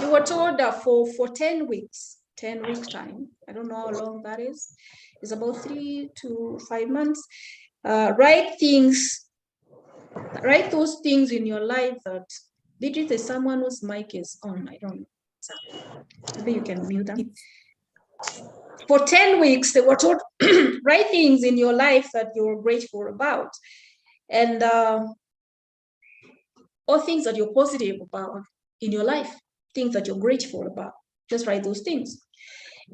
they were told that for 10 weeks, 10-week time. I don't know how long that is. It's about 3 to 5 months. Write those things in your life that, did you say someone whose mic is on? I don't know. So maybe you can mute them. For 10 weeks, they were told, write things in your life that you're grateful about. And or things that you're positive about in your life, things that you're grateful about. Just write those things.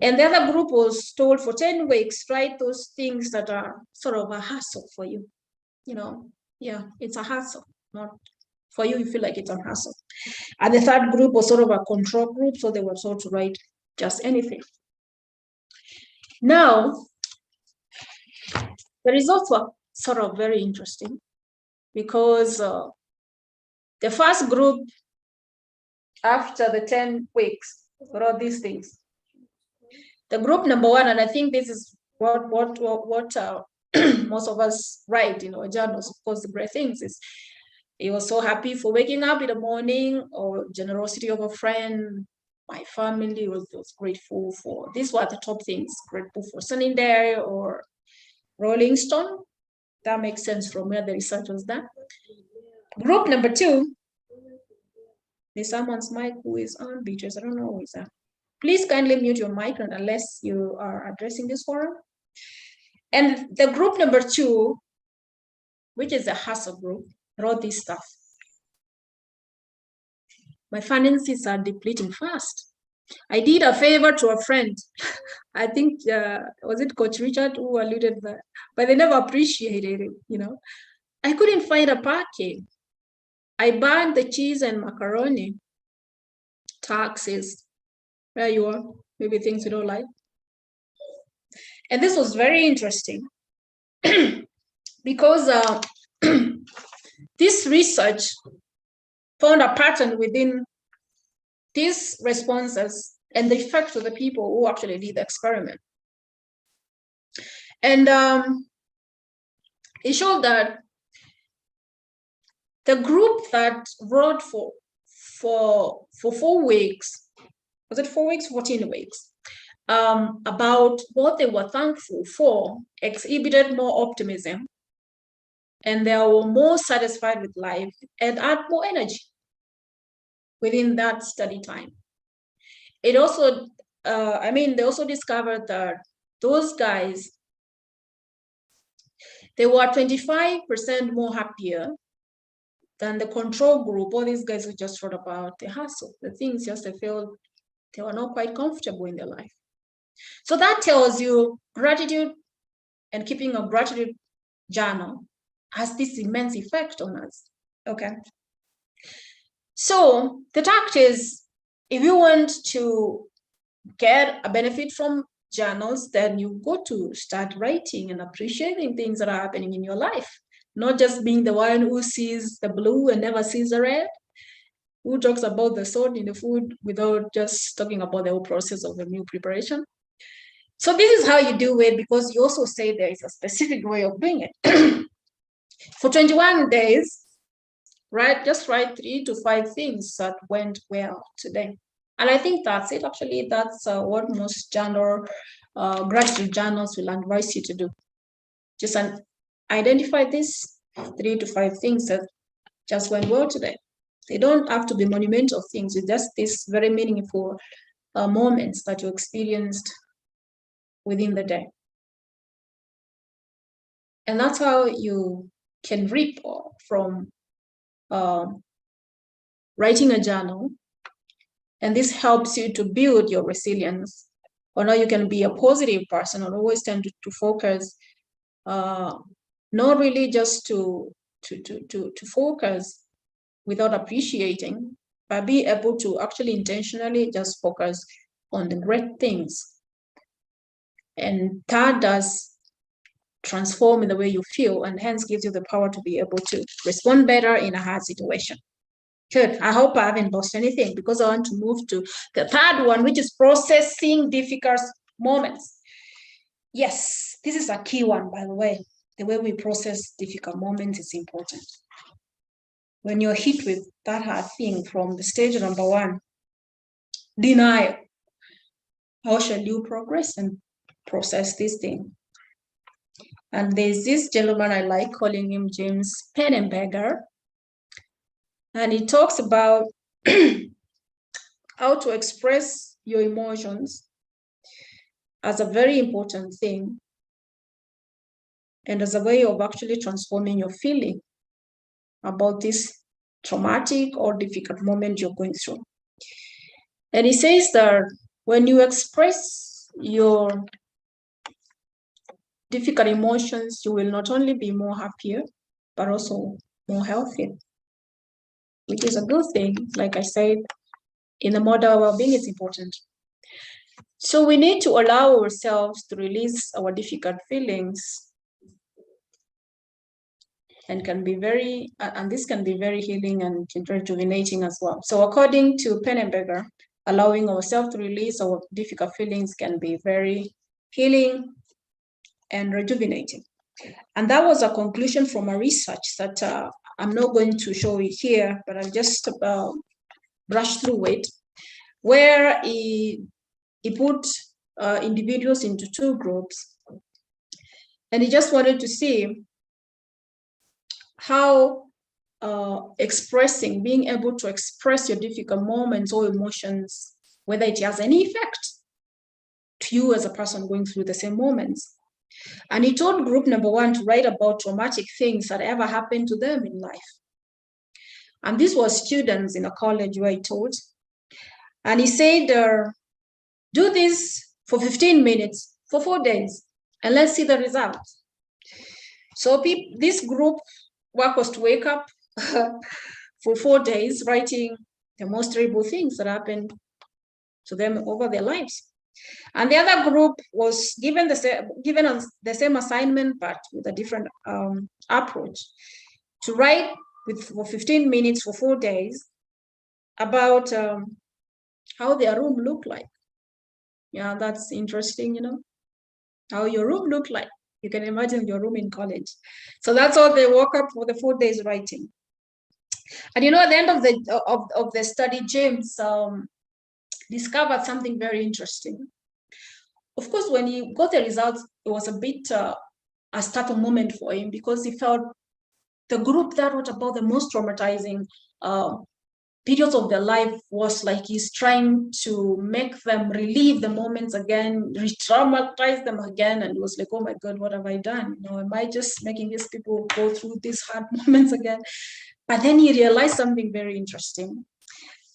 And the other group was told for 10 weeks, write those things that are sort of a hassle for you. You know, yeah, it's a hassle. Not for you, you feel like it's a hassle. And the third group was sort of a control group, so they were told to write just anything. Now, the results were sort of very interesting because the first group, after the 10 weeks, wrote these things. The group number one, and I think this is what most of us write in our journals, of course, the great things is, he was so happy for waking up in the morning, or generosity of a friend, my family was grateful for. These were the top things, grateful for Sunny or Rolling Stone. That makes sense from where the research was done. Group number two, there's someone's mic who is on, Beatrice, I don't know who is that. Please kindly mute your mic unless you are addressing this forum. And the group number two, which is the hustle group, wrote this stuff. My finances are depleting fast. I did a favor to a friend. I think, was it Coach Richard who alluded that? But they never appreciated it, you know. I couldn't find a parking. I burned the cheese and macaroni. Taxes. There you are. Maybe things you don't like. And this was very interesting because this research found a pattern within these responses and the effect of the people who actually did the experiment. And it showed that the group that wrote for 4 weeks, was it 4 weeks, 14 weeks, about what they were thankful for, exhibited more optimism, and they were more satisfied with life and had more energy within that study time. It also, they also discovered that those guys, they were 25% more happier than the control group. All these guys who just wrote about the hustle, the things just they felt they were not quite comfortable in their life. So that tells you gratitude and keeping a gratitude journal has this immense effect on us. Okay. So the fact is, if you want to get a benefit from journals, then you go to start writing and appreciating things that are happening in your life, not just being the one who sees the blue and never sees the red, who talks about the salt in the food without just talking about the whole process of the meal preparation. So this is how you do it, because you also say there is a specific way of doing it. For 21 days, right? Just write 3 to 5 things that went well today. And I think that's it. Actually, that's what most gratitude journals will advise you to do. Just identify these 3 to 5 things that just went well today. They don't have to be monumental things. It's just these very meaningful moments that you experienced within the day. And that's how you can reap from writing a journal. And this helps you to build your resilience. Or now you can be a positive person and always tend to focus, not really just to focus without appreciating, but be able to actually intentionally just focus on the great things. And that does transform in the way you feel, and hence gives you the power to be able to respond better in a hard situation. Good. I hope I haven't lost anything, because I want to move to the third one, which is processing difficult moments. Yes, this is a key one, by the way. The way we process difficult moments is important. When you're hit with that hard thing from the stage number 1, denial. how shall you progress and process this thing? And there's this gentleman I like, calling him James Penneberger, and he talks about how to express your emotions as a very important thing and as a way of actually transforming your feeling about this traumatic or difficult moment you're going through. And he says that when you express your difficult emotions, you will not only be more happier, but also more healthy, which is a good thing. Like I said, in the model well-being, it's important. So we need to allow ourselves to release our difficult feelings, and this can be very healing and rejuvenating as well. So according to Penneberger, allowing ourselves to release our difficult feelings can be very healing and rejuvenating. And that was a conclusion from a research that I'm not going to show it here, but I'll just brush through it, where he put individuals into two groups, and he just wanted to see how being able to express your difficult moments or emotions, whether it has any effect to you as a person going through the same moments. And he told group number one to write about traumatic things that ever happened to them in life. And this was students in a college where he taught. And he said, do this for 15 minutes for 4 days, and let's see the results. So this group work was to wake up for 4 days writing the most terrible things that happened to them over their lives. And the other group was given the same assignment, but with a different approach, to write for 15 minutes for 4 days about how their room looked like. Yeah, that's interesting, how your room looked like. You can imagine your room in college. So that's all they woke up for the 4 days writing. And at the end of the study, James discovered something very interesting. Of course, when he got the results, it was a bit a startling moment for him, because he felt the group that wrote about the most traumatizing periods of their life was like he's trying to make them relive the moments again, re-traumatize them again. And it was like, oh my God, what have I done? Am I just making these people go through these hard moments again? But then he realized something very interesting,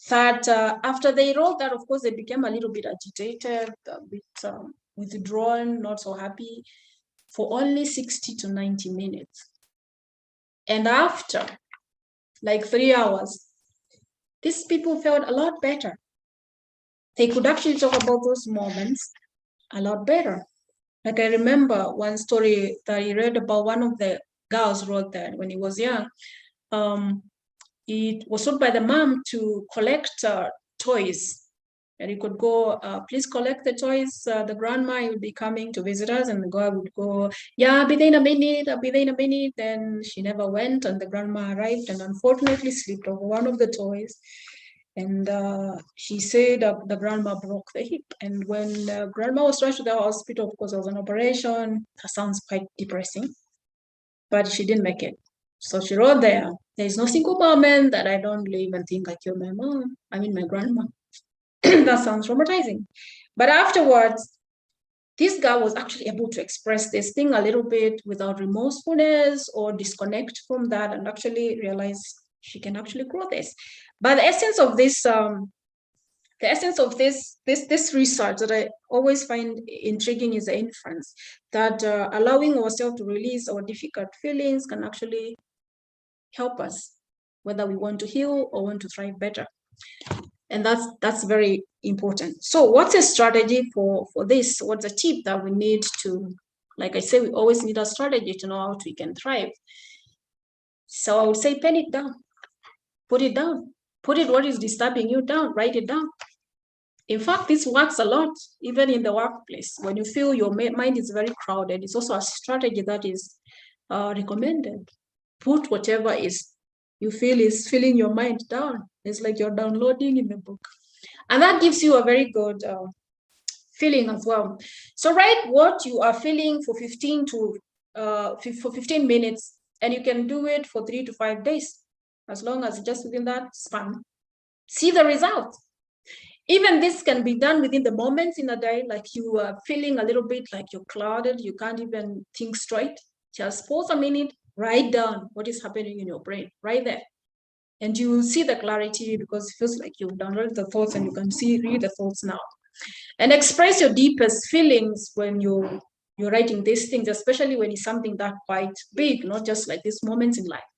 that after they wrote that, of course, they became a little bit agitated, a bit withdrawn, not so happy, for only 60 to 90 minutes. And after like 3 hours, these people felt a lot better. They could actually talk about those moments a lot better. Like I remember one story that he read about, one of the girls wrote that when he was young, it was told by the mom to collect toys. And he could go, please collect the toys. The grandma will be coming to visit us. And the girl would go, yeah, I'll be there in a minute. Then she never went, and the grandma arrived and unfortunately slipped over one of the toys. And she said the grandma broke the hip. And when grandma was rushed to the hospital, of course, there was an operation. That sounds quite depressing, but she didn't make it. So she wrote there's no single moment that I don't live and think I killed my grandma. That sounds traumatizing. But afterwards, this girl was actually able to express this thing a little bit without remorsefulness or disconnect from that, and actually realize she can actually grow this. But the essence of this research that I always find intriguing is the inference that allowing ourselves to release our difficult feelings can actually help us, whether we want to heal or want to thrive better. And that's very important. So what's a strategy for this? What's a tip that we need to, like I say, we always need a strategy to know how we can thrive. So I would say pen it down, put it down, what is disturbing you down, write it down. In fact, this works a lot, even in the workplace. When you feel your mind is very crowded, it's also a strategy that is recommended. Put whatever you feel is filling your mind down. It's like you're downloading in the book. And that gives you a very good feeling as well. So write what you are feeling for 15 minutes, and you can do it for 3 to 5 days, as long as just within that span. See the result. Even this can be done within the moments in a day, like you are feeling a little bit like you're clouded, you can't even think straight. Just pause a minute, write down what is happening in your brain right there. And you will see the clarity, because it feels like you've downloaded the thoughts and you can read the thoughts now. And express your deepest feelings when you're writing these things, especially when it's something that quite big, not just like these moments in life.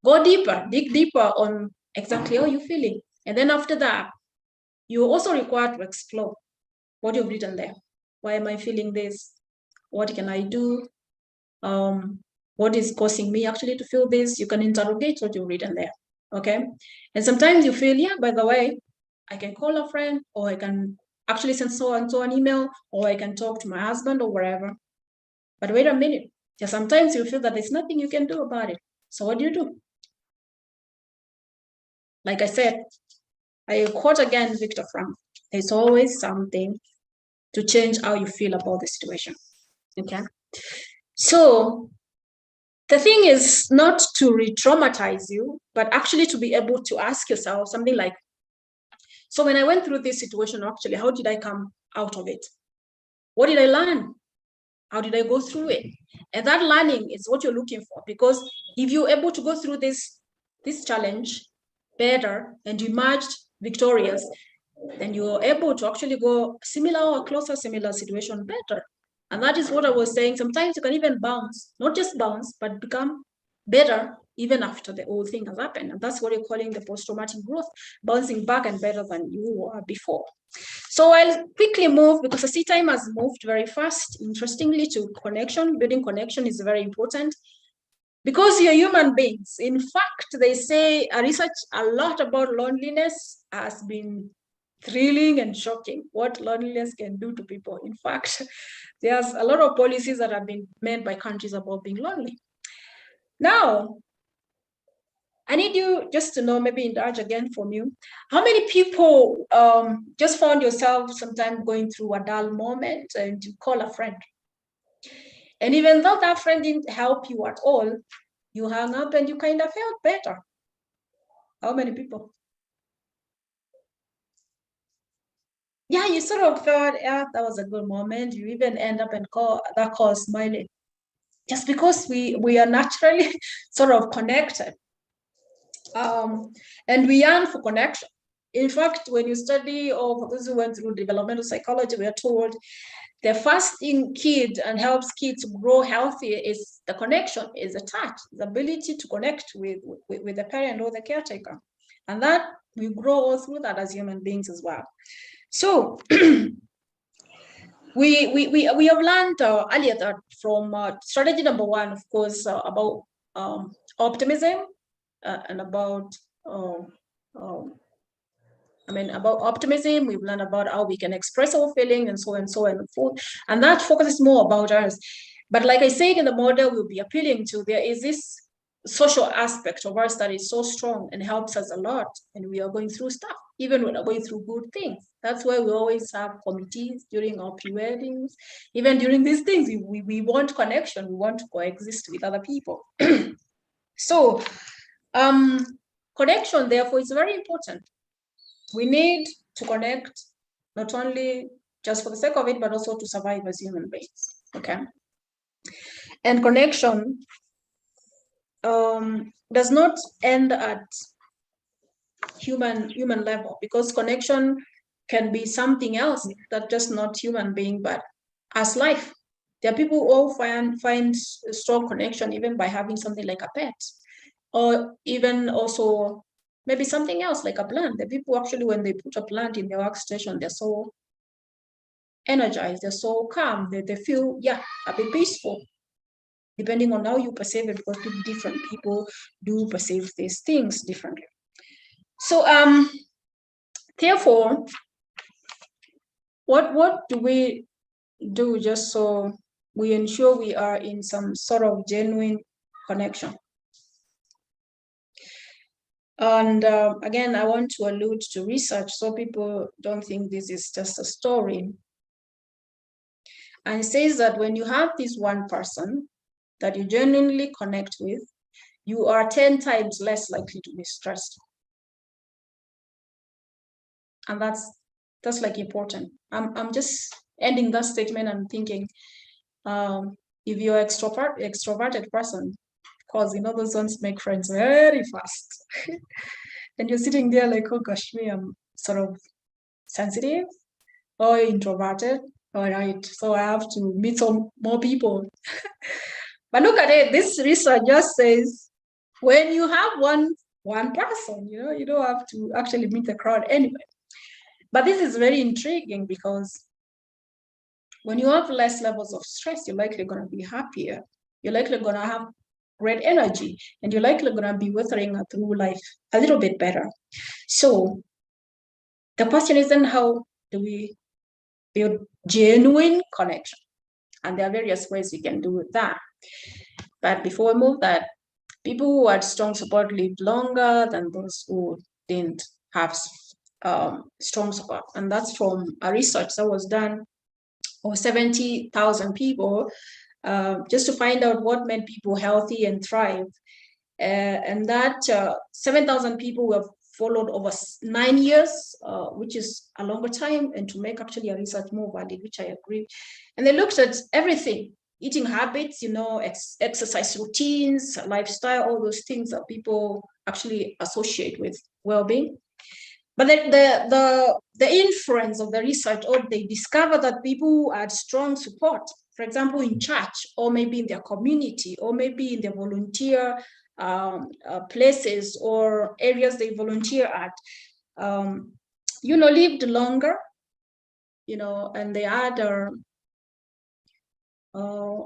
Go deeper, dig deeper on exactly how you're feeling. And then after that, you're also required to explore what you've written there. Why am I feeling this? What can I do? What is causing me actually to feel this? You can interrogate what you've written there, okay? And sometimes you feel, yeah, by the way, I can call a friend, or I can actually send so and so an email, or I can talk to my husband or wherever. But wait a minute, yeah, sometimes you feel that there's nothing you can do about it. So what do? Like I said, I quote again Viktor Frankl, there's always something to change how you feel about the situation, okay? So the thing is not to re-traumatize you, but actually to be able to ask yourself something like, so when I went through this situation, actually, how did I come out of it? What did I learn? How did I go through it? And that learning is what you're looking for, because if you're able to go through this challenge better and you emerged victorious, then you're able to actually go similar or closer similar situation better. And that is what I was saying. Sometimes you can even bounce, not just bounce, but become better even after the whole thing has happened. And that's what you're calling the post-traumatic growth, bouncing back and better than you were before. So I'll quickly move, because I see time has moved very fast, interestingly, to connection. Building connection is very important, because you're human beings. In fact, they say research a lot about loneliness has been thrilling and shocking, what loneliness can do to people. In fact, there's a lot of policies that have been made by countries about being lonely. Now, I need you just to know, maybe indulge again from you, how many people just found yourself sometime going through a dull moment and you call a friend? And even though that friend didn't help you at all, you hung up and you kind of felt better. How many people? Yeah, you sort of thought, yeah, that was a good moment. You even end up and call smiling. Just because we are naturally sort of connected. And we yearn for connection. In fact, when you study, or for those who went through developmental psychology, we are told the first thing and helps kids grow healthy is the connection, is the touch, the ability to connect with the parent or the caretaker. And that we grow all through that as human beings as well. So we have learned earlier that from strategy number 1, of course, about optimism and about about optimism. We've learned about how we can express our feeling and so on and so forth. And that focuses more about us. But like I said, in the model we'll be appealing to, there is this social aspect of us that is so strong and helps us a lot. And we are going through stuff, even when we're going through good things. That's why we always have committees during our pre-weddings. Even during these things, we want connection. We want to coexist with other people. So connection, therefore, is very important. We need to connect, not only just for the sake of it, but also to survive as human beings, okay? And connection does not end at human level, because connection can be something else that just not human being, but as life. There are people who find a strong connection even by having something like a pet, or even also maybe something else like a plant. The people actually, when they put a plant in their workstation, they're so energized, they're so calm, they feel, yeah, a bit peaceful, depending on how you perceive it, because different people do perceive these things differently. So therefore, what do we do just so we ensure we are in some sort of genuine connection? And again, I want to allude to research so people don't think this is just a story. And it says that when you have this one person that you genuinely connect with, you are 10 times less likely to be stressed. And that's like important. I'm just ending that statement and thinking, if you're extroverted person, because those ones make friends very fast. And you're sitting there like, oh gosh, me, I'm sort of sensitive or introverted. All right, so I have to meet some more people. But look at it, this research just says when you have one person, you don't have to actually meet the crowd anyway. But this is very intriguing because when you have less levels of stress, you're likely going to be happier. You're likely going to have great energy, and you're likely going to be weathering through life a little bit better. So the question is then, how do we build genuine connection? And there are various ways we can do that. But before we move that, people who had strong support lived longer than those who didn't have strong support. And that's from a research that was done of 70,000 people, just to find out what made people healthy and thrive. And that 7,000 people were followed over 9 years, which is a longer time, and to make actually a research more valid, which I agree. And they looked at everything: eating habits, exercise routines, lifestyle, all those things that people actually associate with well-being. But the inference of the research, or they discovered that people who had strong support, for example, in church, or maybe in their community, or maybe in their volunteer places or areas they volunteer at, lived longer, and they had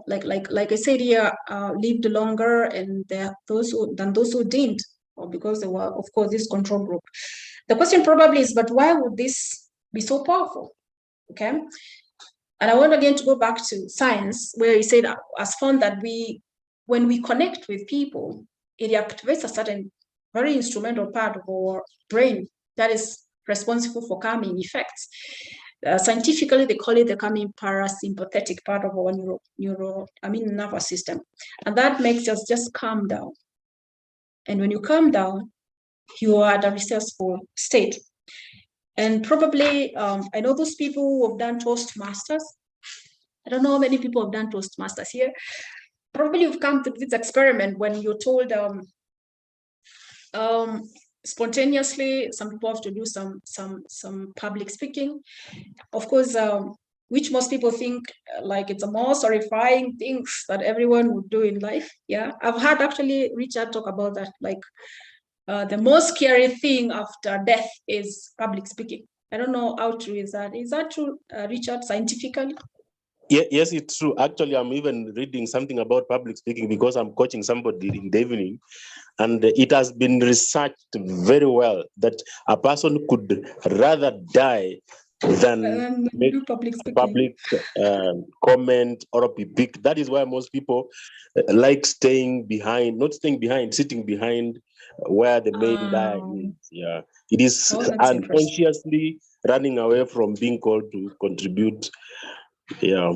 like I said here, lived longer, and those who didn't, or because they were, of course, this control group. The question probably is, but why would this be so powerful? Okay, and I want again to go back to science, where he said has found that when we connect with people, it activates a certain very instrumental part of our brain that is responsible for calming effects. Scientifically, they call it the calming parasympathetic part of our nervous system. And that makes us just calm down. And when you calm down, you are at a resourceful state. And probably, I know those people who have done Toastmasters. I don't know how many people have done Toastmasters here. Probably you've come to this experiment when you're told spontaneously, some people have to do some public speaking. Of course, which most people think like it's a most horrifying things that everyone would do in life. Yeah, I've heard actually Richard talk about that. Like the most scary thing after death is public speaking. I don't know how true is that. Is that true, Richard, scientifically? Yeah, yes, it's true. Actually, I'm even reading something about public speaking because I'm coaching somebody in the evening, and it has been researched very well that a person could rather die than make public comment or be picked. That is why most people like sitting behind where the main guy is. Yeah, it is unconsciously running away from being called to contribute. Yeah,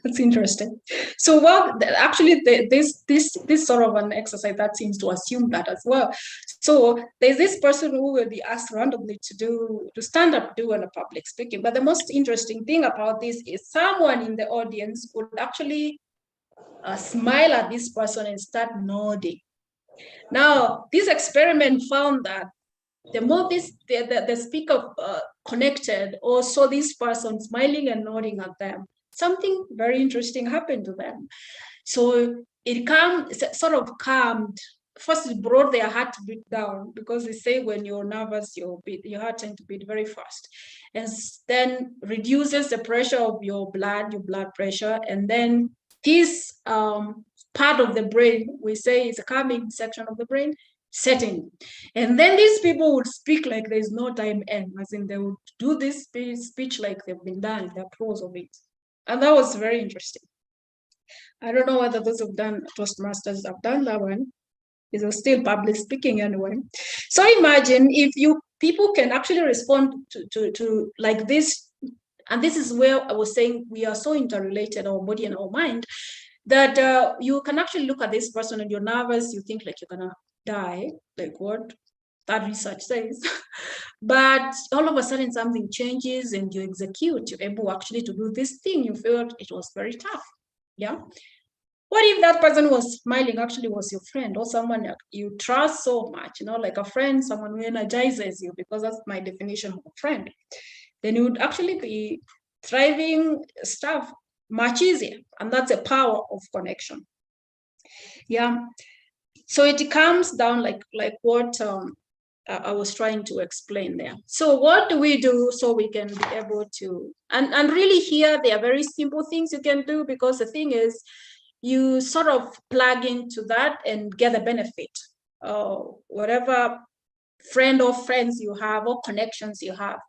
that's interesting. So, well, actually, this sort of an exercise that seems to assume that as well. So, there's this person who will be asked randomly to stand up doing a public speaking. But the most interesting thing about this is someone in the audience would actually smile at this person and start nodding. Now, this experiment found that the more the speaker connected or saw this person smiling and nodding at them, something very interesting happened to them. So it sort of calmed. First, it brought their heartbeat down, because they say when you're nervous, your heart tends to beat very fast, and then reduces the pressure of your blood pressure, and then this part of the brain, we say it's a calming section of the brain, setting. And then these people would speak like there's no time end, as in they would do this speech like they've been done, they're pros of it. And that was very interesting. I don't know whether those who've done Toastmasters have done that one. It's still public speaking anyway. So imagine if people can actually respond to like this And this is where I was saying we are so interrelated, our body and our mind, that you can actually look at this person and you're nervous, you think like you're gonna die, like what that research says. But all of a sudden something changes and you execute, you're able actually to do this thing. You felt it was very tough. Yeah. What if that person who was smiling actually was your friend or someone you trust so much, like a friend, someone who energizes you, because that's my definition of a friend. Then you would actually be thriving stuff much easier. And that's a power of connection. Yeah. So it comes down like what I was trying to explain there. So what do we do so we can be able to, and really here, there are very simple things you can do, because the thing is, you sort of plug into that and get the benefit. Whatever friend or friends you have or connections you have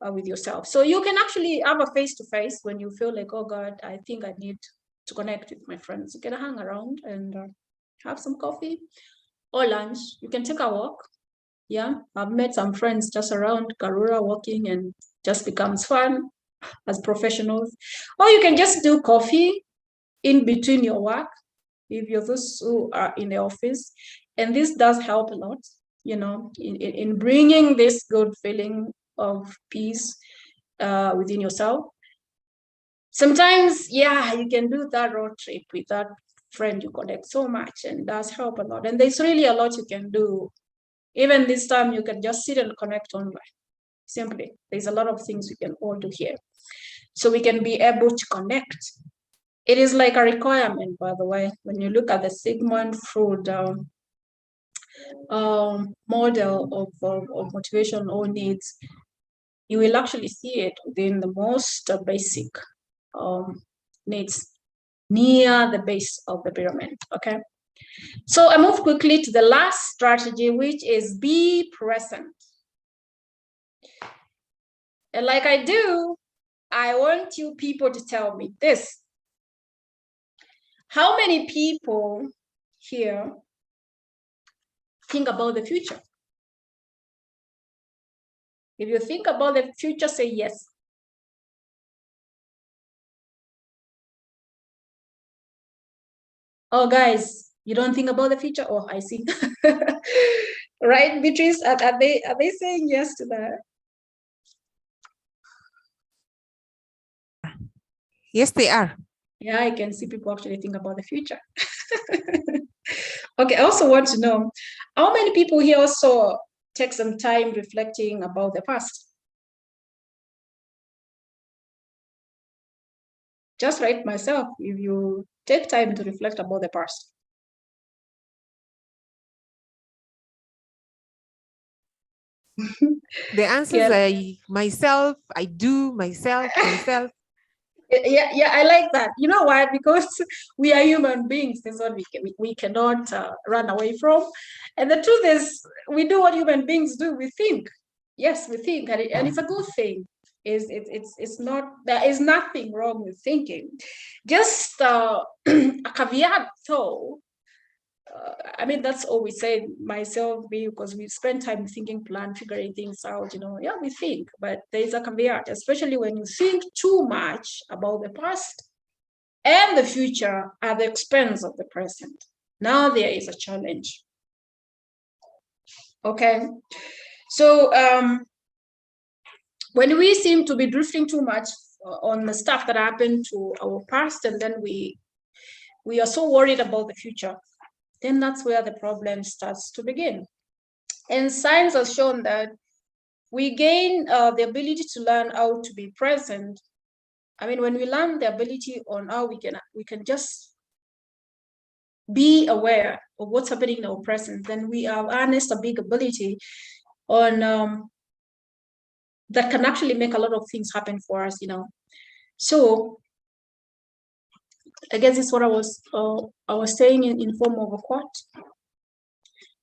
with yourself. So you can actually have a face-to-face when you feel like, oh God, I think I need to connect with my friends. You can hang around and have some coffee or lunch. You can take a walk. Yeah, I've met some friends just around Karura walking, and just becomes fun as professionals. Or you can just do coffee in between your work, if you're those who are in the office. And this does help a lot, in bringing this good feeling of peace within yourself. Sometimes, yeah, you can do that road trip with that friend you connect so much, and it does help a lot. And there's really a lot you can do. Even this time, you can just sit and connect online. Simply, there's a lot of things we can all do here. So we can be able to connect. It is like a requirement, by the way, when you look at the Sigmund Freud model of motivation or needs, you will actually see it within the most basic needs, near the base of the pyramid, okay? So I move quickly to the last strategy, which is be present. And like I do, I want you people to tell me this. How many people here think about the future? If you think about the future, say yes. Oh, guys, you don't think about the future? Oh, I see. Right, Beatrice? Are they saying yes to that? Yes, they are. Yeah, I can see people actually think about the future. Okay, I also want to know, how many people here also take some time reflecting about the past? Just like myself, if you take time to reflect about the past. The answers are myself, I do, myself. Yeah, I like that. You know why? Because we are human beings. This is what we cannot run away from. And the truth is, we do what human beings do. We think. Yes, we think, and it's a good thing. It's not, there is nothing wrong with thinking. Just a caveat though. I mean, that's all we say, myself, because we spend time thinking, plan, figuring things out, yeah, we think, but there's a caveat, especially when you think too much about the past and the future at the expense of the present. Now there is a challenge. Okay. So when we seem to be drifting too much on the stuff that happened to our past, and then we are so worried about the future, then that's where the problem starts to begin. And science has shown that we gain the ability to learn how to be present. I mean, when we learn the ability on how we can just be aware of what's happening in our present, then we have harnessed a big ability on that can actually make a lot of things happen for us, So I guess it's what I was saying in form of a quote.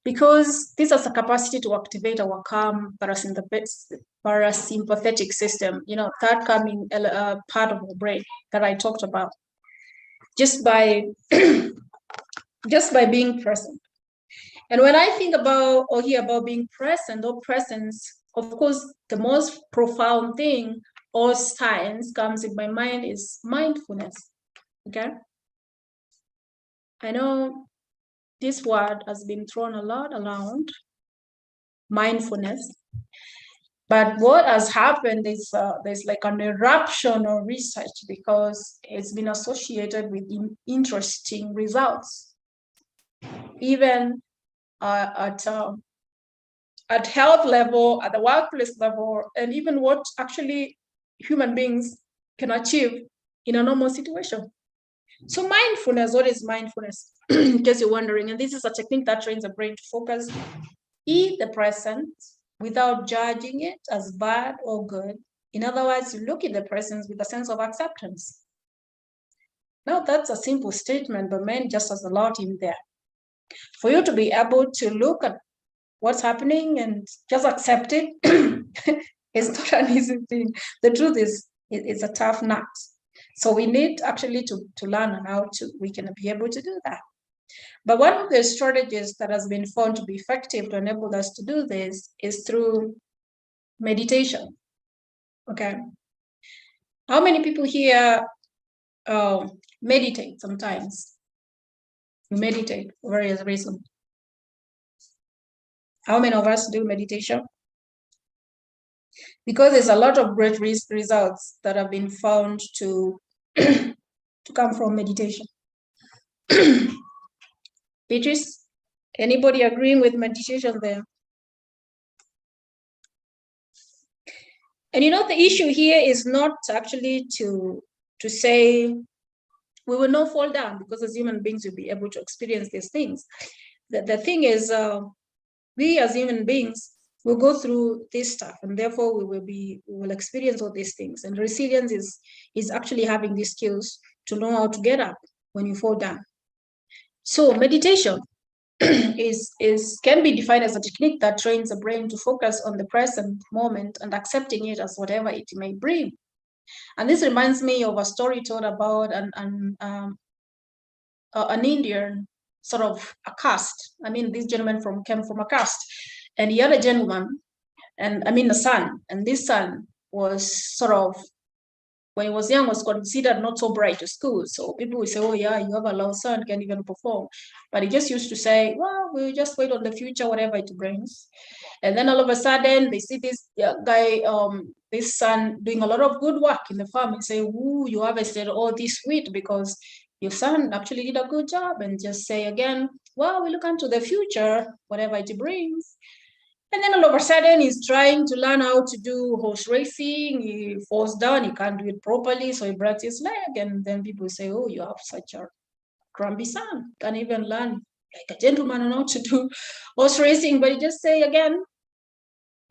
Because this has the capacity to activate our calm parasympathetic system, that calming part of the brain that I talked about, just by being present. And when I think about or hear about being present or presence, of course, the most profound thing or science comes in my mind is mindfulness. Okay. I know this word has been thrown a lot around, mindfulness. But what has happened is there's like an eruption of research because it's been associated with interesting results. Even at health level, at the workplace level, and even what actually human beings can achieve in a normal situation. So mindfulness, what is mindfulness? In case you're wondering, and this is a technique that trains the brain to focus in the present without judging it as bad or good. In other words, you look in the present with a sense of acceptance. Now that's a simple statement, but man just has a lot in there. For you to be able to look at what's happening and just accept it, it's not an easy thing. The truth is, it's a tough nut. So we need actually to learn on how we can be able to do that. But one of the strategies that has been found to be effective to enable us to do this is through meditation. Okay. How many people here meditate sometimes? You meditate for various reasons. How many of us do meditation? Because there's a lot of great results that have been found to come from meditation. Beatrice, anybody agreeing with meditation there? And you know, the issue here is not actually to say we will not fall down, because as human beings we'll be able to experience these things. The thing is, we as human beings will go through this stuff, and therefore we will experience all these things. And resilience is actually having these skills to know how to get up when you fall down. So meditation can be defined as a technique that trains the brain to focus on the present moment and accepting it as whatever it may bring. And this reminds me of a story told about an Indian sort of a caste. I mean, this gentleman came from a caste, and he had a gentleman, and I mean a son, and this son was sort of, when he was young, was considered not so bright to school. So people would say, oh yeah, you have a low son, can't even perform. But he just used to say, well, we'll just wait on the future, whatever it brings. And then all of a sudden, they see this guy, this son doing a lot of good work in the farm, and say, ooh, you harvested all this wheat because your son actually did a good job. And just say again, well, we look into the future, whatever it brings. And then all of a sudden, he's trying to learn how to do horse racing. He falls down, he can't do it properly, so he breaks his leg. And then people say, oh, you have such a grumpy son, can't even learn like a gentleman on how to do horse racing. But you just say again,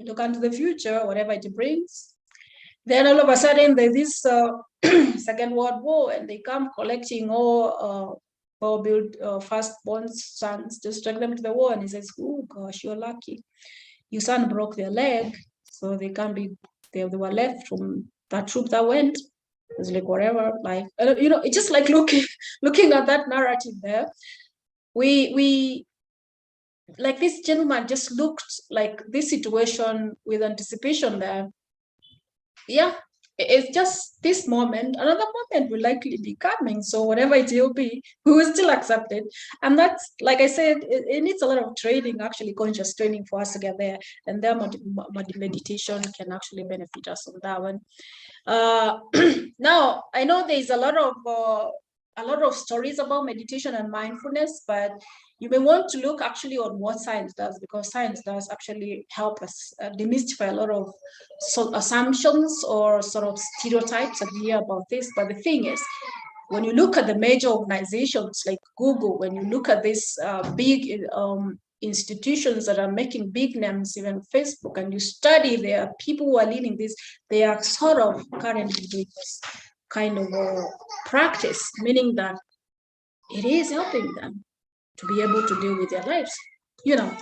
look into the future, whatever it brings. Then all of a sudden, there's this Second World War, and they come collecting all well-built firstborn sons, just drag them to the war. And he says, oh gosh, you're lucky. Your son broke their leg, so they can't be, they were left from that troop that went. It's like whatever, like, you know, it's just like looking at that narrative there. We like, this gentleman just looked like this situation with anticipation there. Yeah, it's just this moment, another moment will likely be coming. So whatever it will be, we will still accept it. And that's, like I said, it needs a lot of training, actually conscious training for us to get there. And then meditation can actually benefit us on that one. Now, I know there's a lot of stories about meditation and mindfulness, but you may want to look actually on what science does, because science does actually help us demystify a lot of assumptions or sort of stereotypes that we hear about this. But the thing is, when you look at the major organizations like Google, when you look at these big institutions that are making big names, even Facebook, and you study their people who are leading this, they are sort of currently doing this kind of practice, meaning that it is helping them to be able to deal with their lives, you know.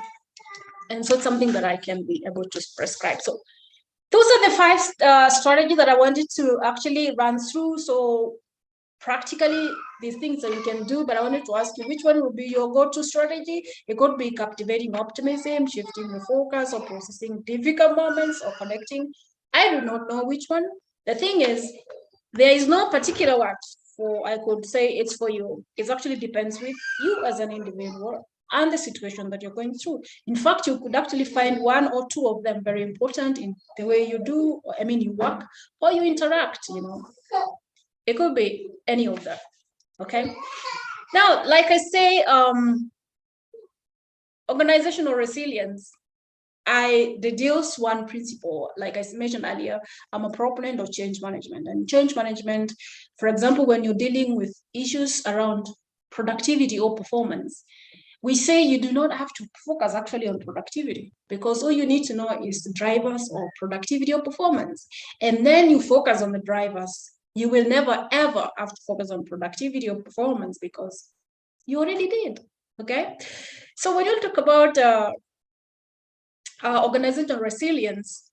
And so it's something that I can be able to prescribe. So those are the 5 strategies that I wanted to actually run through. So practically these things that you can do, but I wanted to ask you, which one would be your go-to strategy? It could be captivating optimism, shifting the focus, or processing difficult moments, or connecting. I do not know which one, The thing is, there is no particular word for, I could say it's for you. It actually depends with you as an individual and the situation that you're going through. In fact, you could actually find one or two of them very important in the way you do, I mean, you work or you interact, you know. It could be any of them, okay? Now, like I say, organizational resilience, I deduce one principle, like I mentioned earlier, I'm a proponent of change management. And change management, for example, when you're dealing with issues around productivity or performance, we say you do not have to focus actually on productivity, because all you need to know is the drivers of productivity or performance. And then you focus on the drivers. You will never, ever have to focus on productivity or performance because you already did, okay? So when you talk about organizational resilience,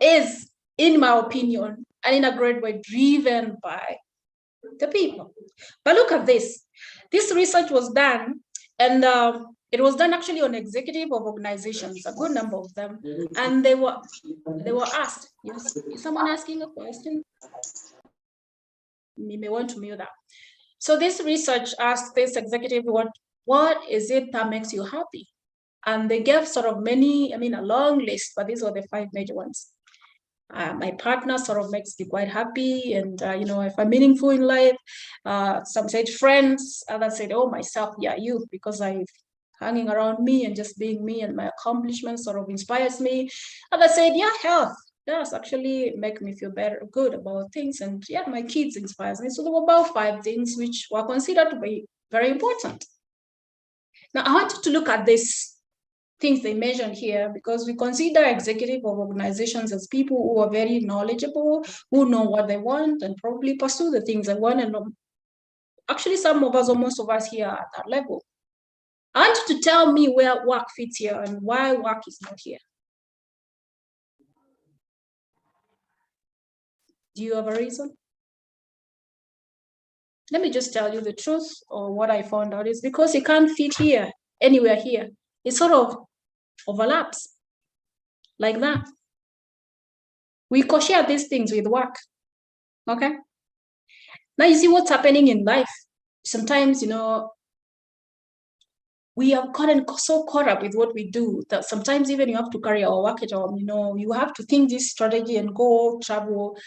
is, in my opinion, and in a great way, driven by the people. But look at this. This research was done, and it was done actually on executive of organizations, a good number of them, and they were asked. Yes, is someone asking a question? You may want to mute that. So this research asked this executive, what is it that makes you happy? And they gave sort of many, I mean, a long list, but these were the 5 major ones. My partner sort of makes me quite happy, and you know, if I'm meaningful in life. Some said friends, others said, oh, myself, yeah, you, because I've hanging around me and just being me and my accomplishments sort of inspires me. Others said, yeah, health does actually make me feel better, good about things, and yeah, my kids inspires me. So there were about 5 things which were considered to be very important. Now I want you to look at this things they mentioned here, because we consider executive of organizations as people who are very knowledgeable, who know what they want and probably pursue the things they want. And actually, some of us or most of us here are at that level. I want you to tell me where work fits here and why work is not here. Do you have a reason? Let me just tell you the truth, or what I found out is because it can't fit here, anywhere here. It sort of overlaps like that. We co-share these things with work, okay? Now you see what's happening in life. Sometimes, you know, we have gotten so caught up with what we do that sometimes even you have to carry our work at home. You know, you have to think this strategy and go travel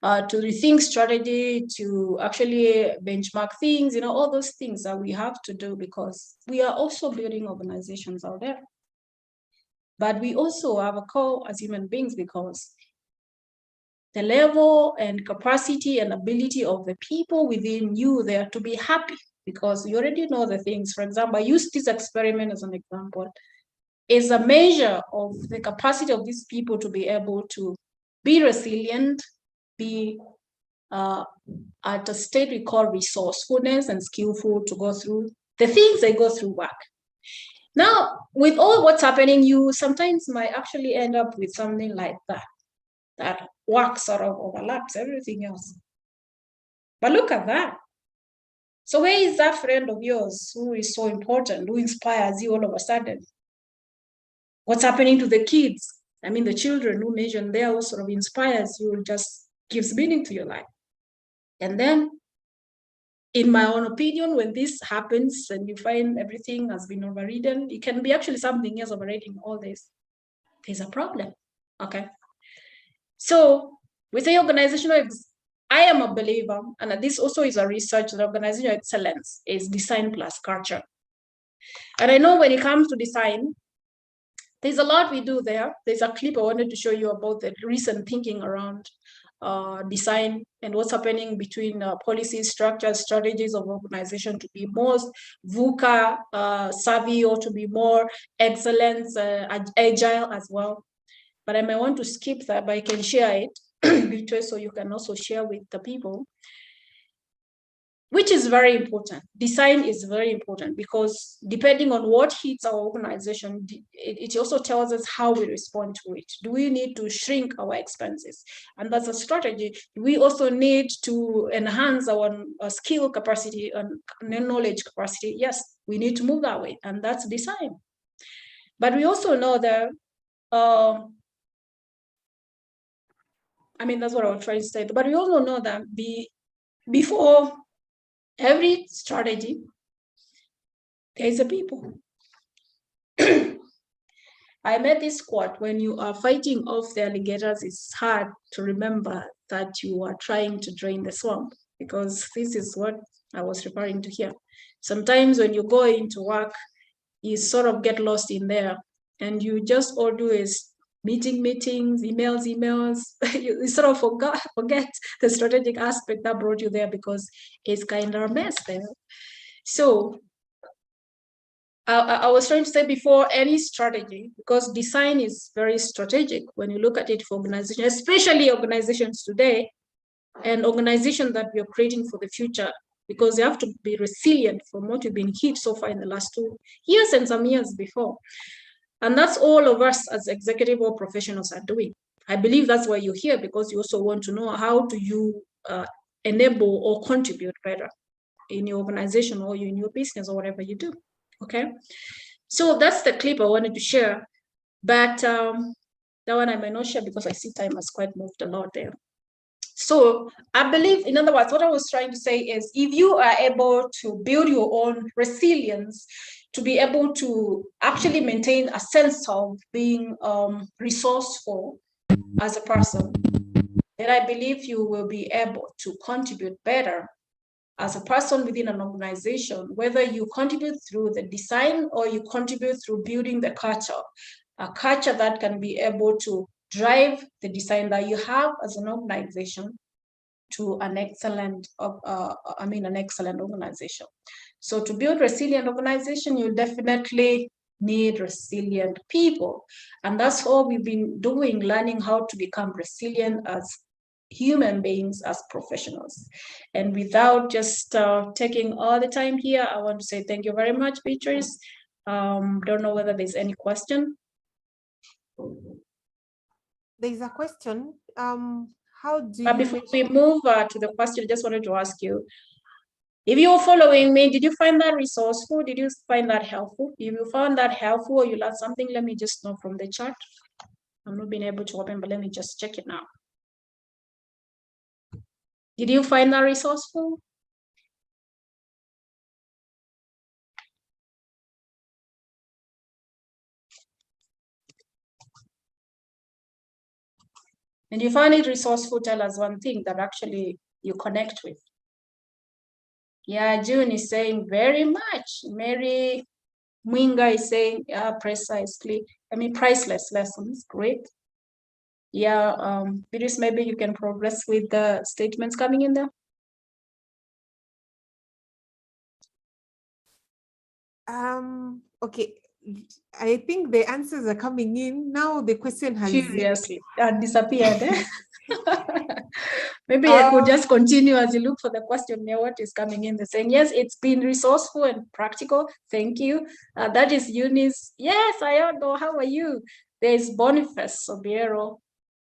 to rethink strategy, to actually benchmark things, you know, all those things that we have to do because we are also building organizations out there. But we also have a call as human beings because the level and capacity and ability of the people within you there to be happy, because you already know the things. For example, I use this experiment as an example, is a measure of the capacity of these people to be able to be resilient, be at a state we call resourcefulness and skillful to go through the things they go through work. Now, with all what's happening, you sometimes might actually end up with something like that work sort of overlaps everything else. But look at that. So where is that friend of yours who is so important, who inspires you all of a sudden? What's happening to the kids? I mean, the children who mentioned there who sort of inspires you, just gives meaning to your life. And then, in my own opinion, when this happens and you find everything has been overridden, it can be actually something else overriding all this. There's a problem, okay? So with the organizational, I am a believer, and this also is a research, that organizational excellence is design plus culture. And I know when it comes to design, there's a lot we do there. There's a clip I wanted to show you about the recent thinking around design and what's happening between policies, structures, strategies of organization to be more VUCA savvy or to be more excellence, agile as well. But I may want to skip that, but I can share it so you can also share with the people, which is very important. Design is very important because depending on what hits our organization, it also tells us how we respond to it. Do we need to shrink our expenses? And that's a strategy. We also need to enhance our skill capacity and knowledge capacity. Yes, we need to move that way, and that's design. But we also know that I mean, that's what I was trying to say. But we also know that before every strategy, there is a people. I made this quote: when you are fighting off the alligators, it's hard to remember that you are trying to drain the swamp, because this is what I was referring to here. Sometimes when you go into work, you sort of get lost in there, and you just all do is meetings, emails. You sort of forget the strategic aspect that brought you there, because it's kind of a mess there. So I was trying to say, before any strategy, because design is very strategic when you look at it for organizations, especially organizations today, and organizations that we are creating for the future, because they have to be resilient from what you've been hit so far in the last 2 years and some years before. And that's all of us as executive or professionals are doing. I believe that's why you're here, because you also want to know how do you enable or contribute better in your organization or in your business or whatever you do. Okay, so that's the clip I wanted to share, but that one I might not share because I see time has quite moved a lot there. So I believe, in other words, what I was trying to say is, if you are able to build your own resilience, to be able to actually maintain a sense of being resourceful as a person, then I believe you will be able to contribute better as a person within an organization, whether you contribute through the design or you contribute through building the culture, a culture that can be able to drive the design that you have as an organization to an excellent, an excellent organization. So to build resilient organization, you definitely need resilient people. And that's all we've been doing, learning how to become resilient as human beings, as professionals. And without just taking all the time here, I want to say thank you very much, Beatrice. Don't know whether there's any question. There's a question. How do you before we move to the question, I just wanted to ask you, if you're following me, did you find that resourceful? Did you find that helpful? If you found that helpful or you learned something, let me just know from the chat. I'm not being able to open, but let me just check it now. Did you find that resourceful? And you find it resourceful, tell us one thing that actually you connect with. Yeah, June is saying very much. Mary Mwinga is saying, yeah, precisely. I mean, priceless lessons, great. Yeah, Beatrice, maybe you can progress with the statements coming in there. Okay, I think the answers are coming in now. The question has Seriously disappeared. Maybe I could just continue as you look for the question there. What is coming in? They're saying, yes, it's been resourceful and practical. Thank you. That is Eunice. Yes, I know. How are you? There's Boniface Sobiero.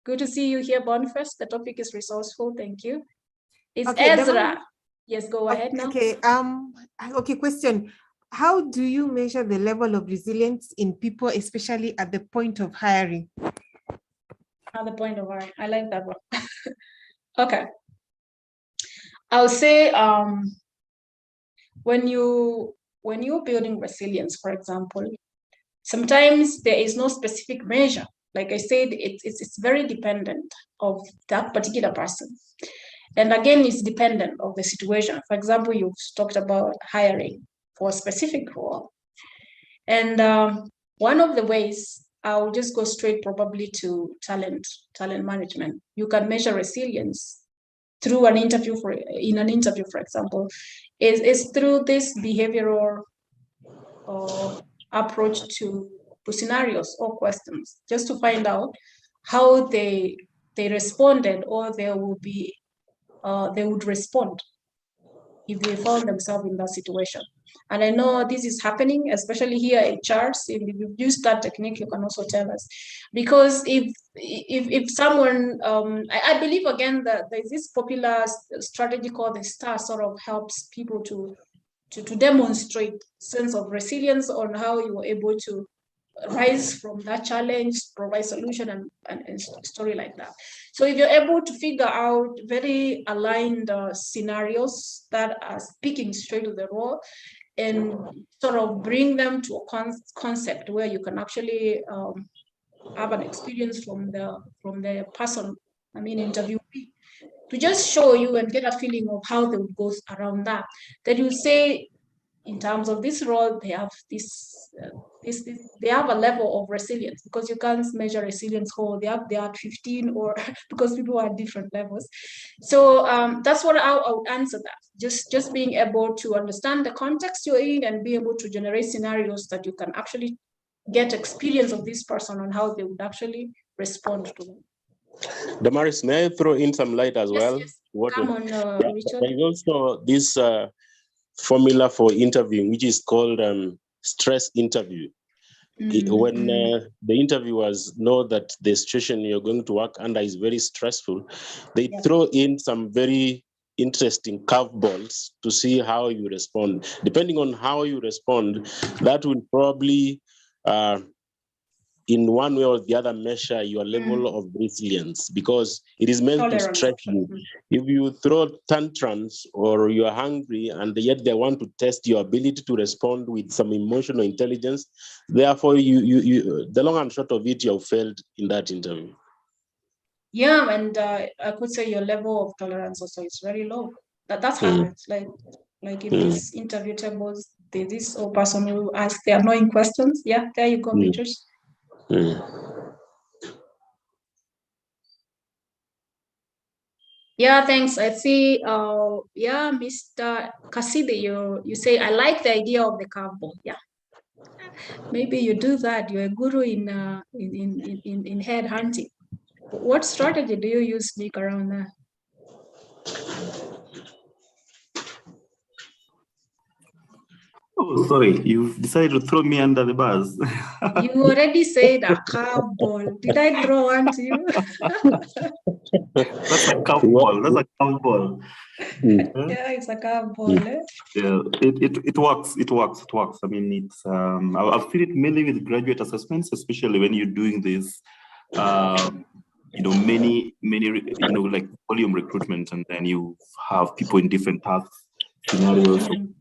Good to see you here, Boniface. The topic is resourceful. Thank you. It's okay, Ezra. Yes, go ahead now. Okay. Okay. Question: how do you measure the level of resilience in people, especially at the point of hiring? At the point of hiring, I like that one. Okay. I'll say when you're building resilience, for example, sometimes there is no specific measure. Like I said, it's very dependent of that particular person. And again, it's dependent of the situation. For example, you've talked about hiring for a specific role. And one of the ways, I'll just go straight probably to talent management. You can measure resilience through an interview, for example, is through this behavioral approach to scenarios or questions, just to find out how they responded, or they would respond if they found themselves in that situation. And I know this is happening, especially here in CHARS. If you've used that technique, you can also tell us. Because if someone, I believe again that there's this popular strategy called the STAR, sort of helps people to demonstrate sense of resilience on how you were able to rise from that challenge, provide solution and story like that. So if you're able to figure out very aligned scenarios that are speaking straight to the role and sort of bring them to a concept where you can actually have an experience from the person, I mean interviewee, to just show you and get a feeling of how they would go around that. Then you say, in terms of this role, they have they have a level of resilience, because you can't measure resilience whole. They are 15, or because people are at different levels. So that's what I would answer that. Just being able to understand the context you're in and be able to generate scenarios that you can actually get experience of this person on how they would actually respond to them. Damaris, may I throw in some light as well? Yes. Come on, Richard. There's also this formula for interviewing, which is called stress interview. When the interviewers know that the situation you're going to work under is very stressful, they throw in some very interesting curveballs to see how you respond. Depending on how you respond, that will probably in one way or the other measure your level of resilience, because it is meant to stretch you. If you throw tantrums or you're hungry and yet they want to test your ability to respond with some emotional intelligence, therefore you the long and short of it, you've failed in that interview. Yeah, and I could say your level of tolerance also is very low. That's happens. Like in these interview tables, this person who asks the annoying questions. Yeah, there you go, Beatrice. Yeah, thanks. I see. Yeah, Mr. Kaside, you say, I like the idea of the curveball. Yeah, maybe you do that. You're a guru in head hunting. What strategy do you use, Nick, around that? Oh, sorry, you've decided to throw me under the bus. You already said a curveball. Did I throw one to you? That's a curveball. That's a curveball. Yeah, it's a curveball. Yeah, it works. It works. It works. I mean, it's I've seen it mainly with graduate assessments, especially when you're doing this. Many like volume recruitment, and then you have people in different tasks, scenarios, and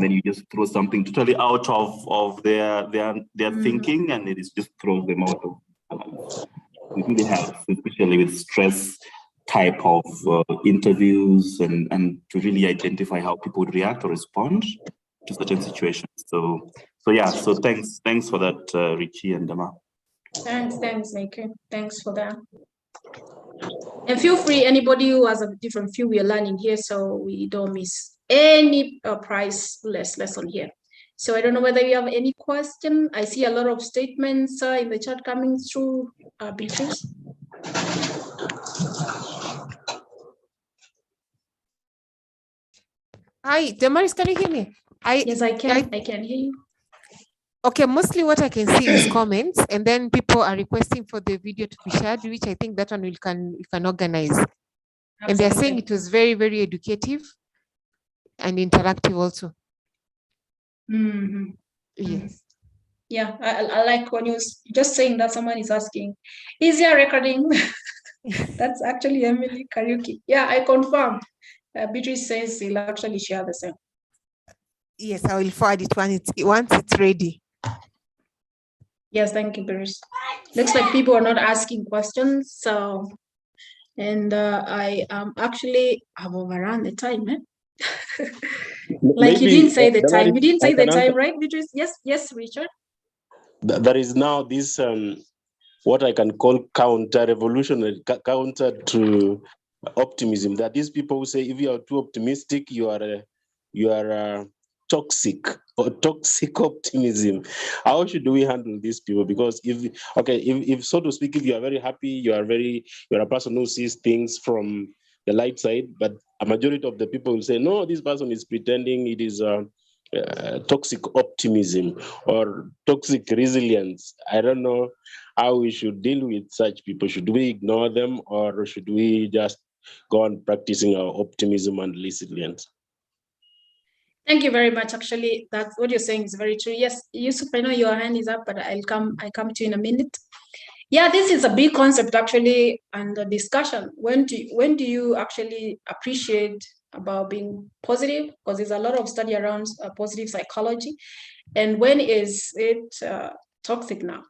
then you just throw something totally out of their thinking, and it is just throws them out of. It really helps, especially with stress type of interviews, and to really identify how people would react or respond to certain situations. So yeah. So thanks for that, Richie and Dama. Thanks, Nick. Thanks for that. And feel free, anybody who has a different view, we are learning here, so we don't miss any priceless lesson here. So I don't know whether you have any question. I see a lot of statements in the chat coming through, Beatrice. Hi, Damaris, can you hear me? Yes, I can. I can hear you. Okay, mostly what I can see is comments, and then people are requesting for the video to be shared, which I think that one we can organize. Absolutely. And they're saying it was very, very educative and interactive also. Yes. Yeah, I like when you're just saying that someone is asking, is there recording? That's actually Emily Kariuki. Yeah, I confirm. Beatrice says he'll actually share the same. Yes, I will forward it once it's ready. Yes, thank you, Beatrice. Looks like people are not asking questions. So, and I actually have overrun the time. Like, maybe, you didn't say the time. You didn't say the time, right, Beatrice? Yes, Richard. There is now this what I can call counter-revolutionary, counter to optimism. That these people who say if you are too optimistic, you are toxic optimism. How should we handle these people? Because if so to speak, if you are very happy, you're a person who sees things from the light side, but a majority of the people will say, no, this person is pretending. It is toxic optimism or toxic resilience. I don't know how we should deal with such people. Should we ignore them, or should we just go on practicing our optimism and resilience? Thank you very much. Actually, that's what you're saying is very true. Yes, Yusuf, I know your hand is up, but I come to you in a minute. Yeah, this is a big concept actually, and the discussion. When do you actually appreciate about being positive? Because there's a lot of study around positive psychology, and when is it toxic now?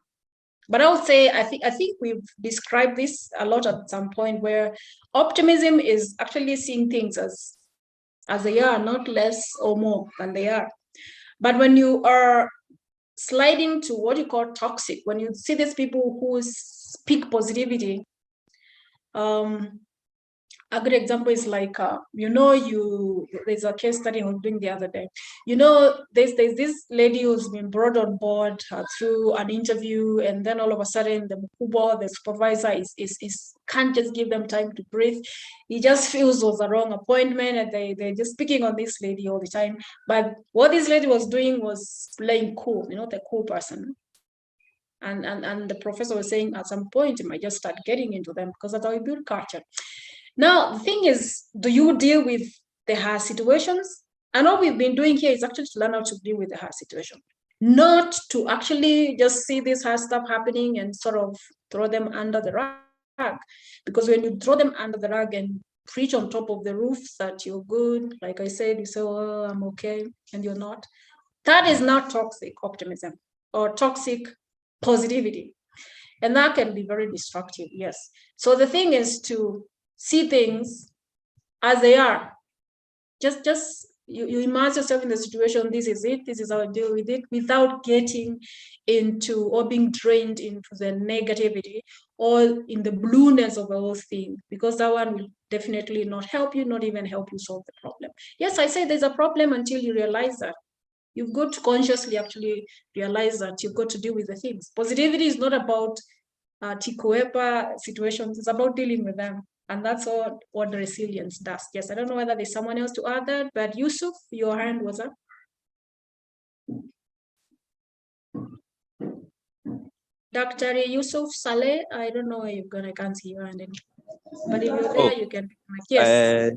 But I would say I think we've described this a lot at some point, where optimism is actually seeing things as they are, not less or more than they are. But when you are sliding to what you call toxic, when you see these people who speak positivity, a good example is like, there's a case study I was doing the other day. There's this lady who's been brought on board through an interview, and then all of a sudden the mkubwa, the supervisor, is can't just give them time to breathe. He just feels it was the wrong appointment, and they're just picking on this lady all the time. But what this lady was doing was playing cool, the cool person. And the professor was saying at some point you might just start getting into them, because that's how we build culture. Now, the thing is, do you deal with the hard situations? And what we've been doing here is actually to learn how to deal with the hard situation, not to actually just see this hard stuff happening and sort of throw them under the rug. Because when you throw them under the rug and preach on top of the roof that you're good, like I said, you say, oh, I'm okay, and you're not. That is not toxic optimism or toxic positivity. And that can be very destructive, yes. So the thing is to see things as they are. Just you immerse yourself in the situation. This is it. This is how I deal with it, without getting into or being drained into the negativity or in the blueness of the whole thing, because that one will definitely not help you, not even help you solve the problem. Yes, I say there's a problem until you realize that. You've got to consciously actually realize that you've got to deal with the things. Positivity is not about tikuepa situations. It's about dealing with them. And that's all what the resilience does. Yes, I don't know whether there's someone else to add that, but Yusuf, your hand was up. Dr. Yusuf Saleh, I don't know where you've gone. I can't see your hand anymore. But if you're there, you can. Yes.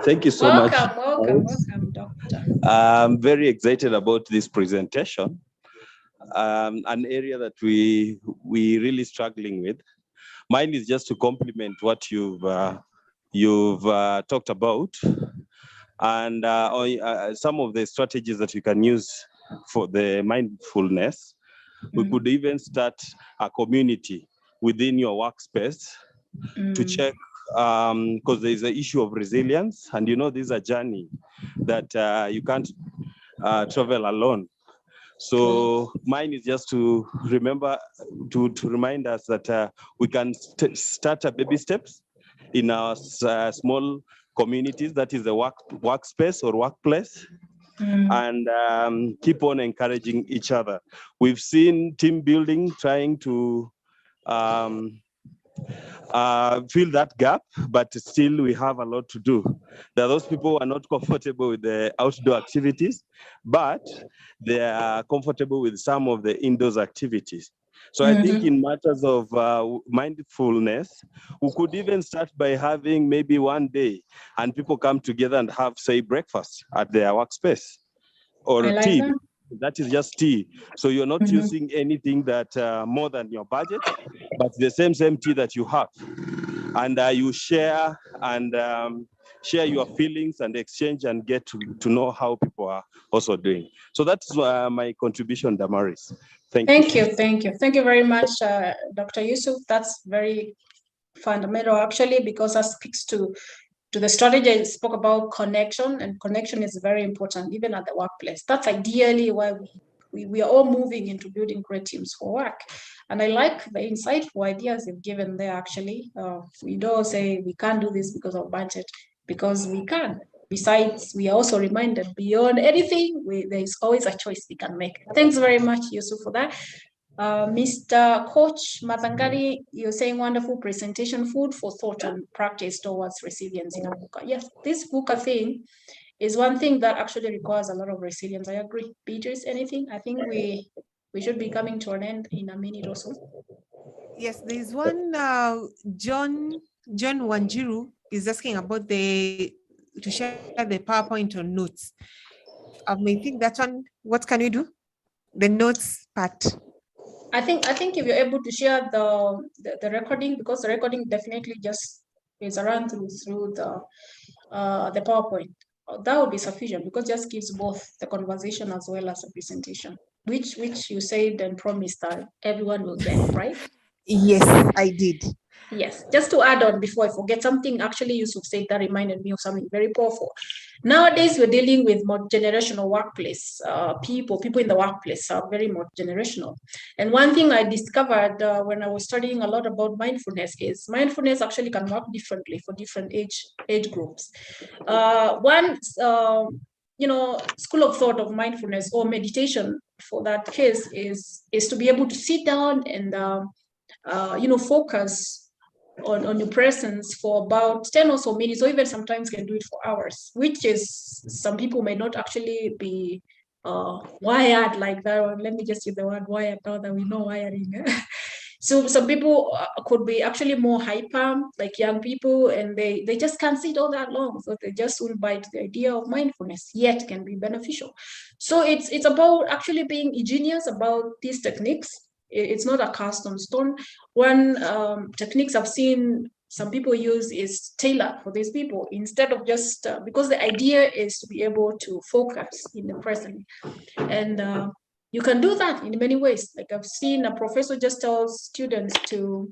Thank you so much. Welcome, Doctor. I'm very excited about this presentation. An area that we really struggling with. Mine is just to complement what you've talked about, and some of the strategies that you can use for the mindfulness. We could even start a community within your workspace to check, because there is an issue of resilience, and this is a journey that you can't travel alone. So mine is just to remember, to remind us that we can start a baby steps in our small communities, that is the workspace or workplace, and keep on encouraging each other. We've seen team building trying to fill that gap, but still we have a lot to do. There are those people who are not comfortable with the outdoor activities, but they are comfortable with some of the indoors activities. So I think in matters of mindfulness, we could even start by having maybe one day and people come together and have, say, breakfast at their workspace, or tea. That is just tea. So you're not using anything that more than your budget, but the same tea that you have. And you share and share your feelings and exchange and get to know how people are also doing. So that's my contribution, Damaris. Thank you. Thank you very much, Dr. Yusuf. That's very fundamental, actually, because that speaks to the strategy I spoke about, connection, and connection is very important, even at the workplace. That's ideally why we are all moving into building great teams for work. And I like the insightful ideas you've given there, actually. We don't say we can't do this because of budget, because we can. Besides, we are also reminded beyond anything, there is always a choice we can make. Thanks very much, Yusuf, for that. Mr. Coach Mathangari, you're saying wonderful presentation, food for thought and practice towards resilience in a VUCA. Yes, this VUCA thing is one thing that actually requires a lot of resilience. I agree. Beatrice, anything? I think we should be coming to an end in a minute or so. Yes, there's one, John Wanjiru is asking about to share the PowerPoint on notes. I think that one, what can we do? The notes part. I think if you're able to share the recording, because the recording definitely just is around through the PowerPoint. That would be sufficient, because it just gives both the conversation as well as the presentation, which you said and promised that everyone will get, right? Yes, I did. Yes, just to add on before I forget something, actually Yusuf said that reminded me of something very powerful. Nowadays, we're dealing with more generational workplace. People in the workplace are very more generational. And one thing I discovered when I was studying a lot about mindfulness is mindfulness actually can work differently for different age groups. One school of thought of mindfulness or meditation for that case is to be able to sit down and focus on your presence for about 10 or so minutes, or even sometimes can do it for hours, which is, some people may not actually be wired like that. Or let me just use the word wired now that we know wiring. So some people could be actually more hyper, like young people, and they just can't sit all that long. So they just won't bite the idea of mindfulness, yet can be beneficial. So it's about actually being ingenious about these techniques. It's not a cast on stone. One techniques I've seen some people use is tailored for these people, instead of just because the idea is to be able to focus in the present. And you can do that in many ways. Like I've seen a professor just tells students to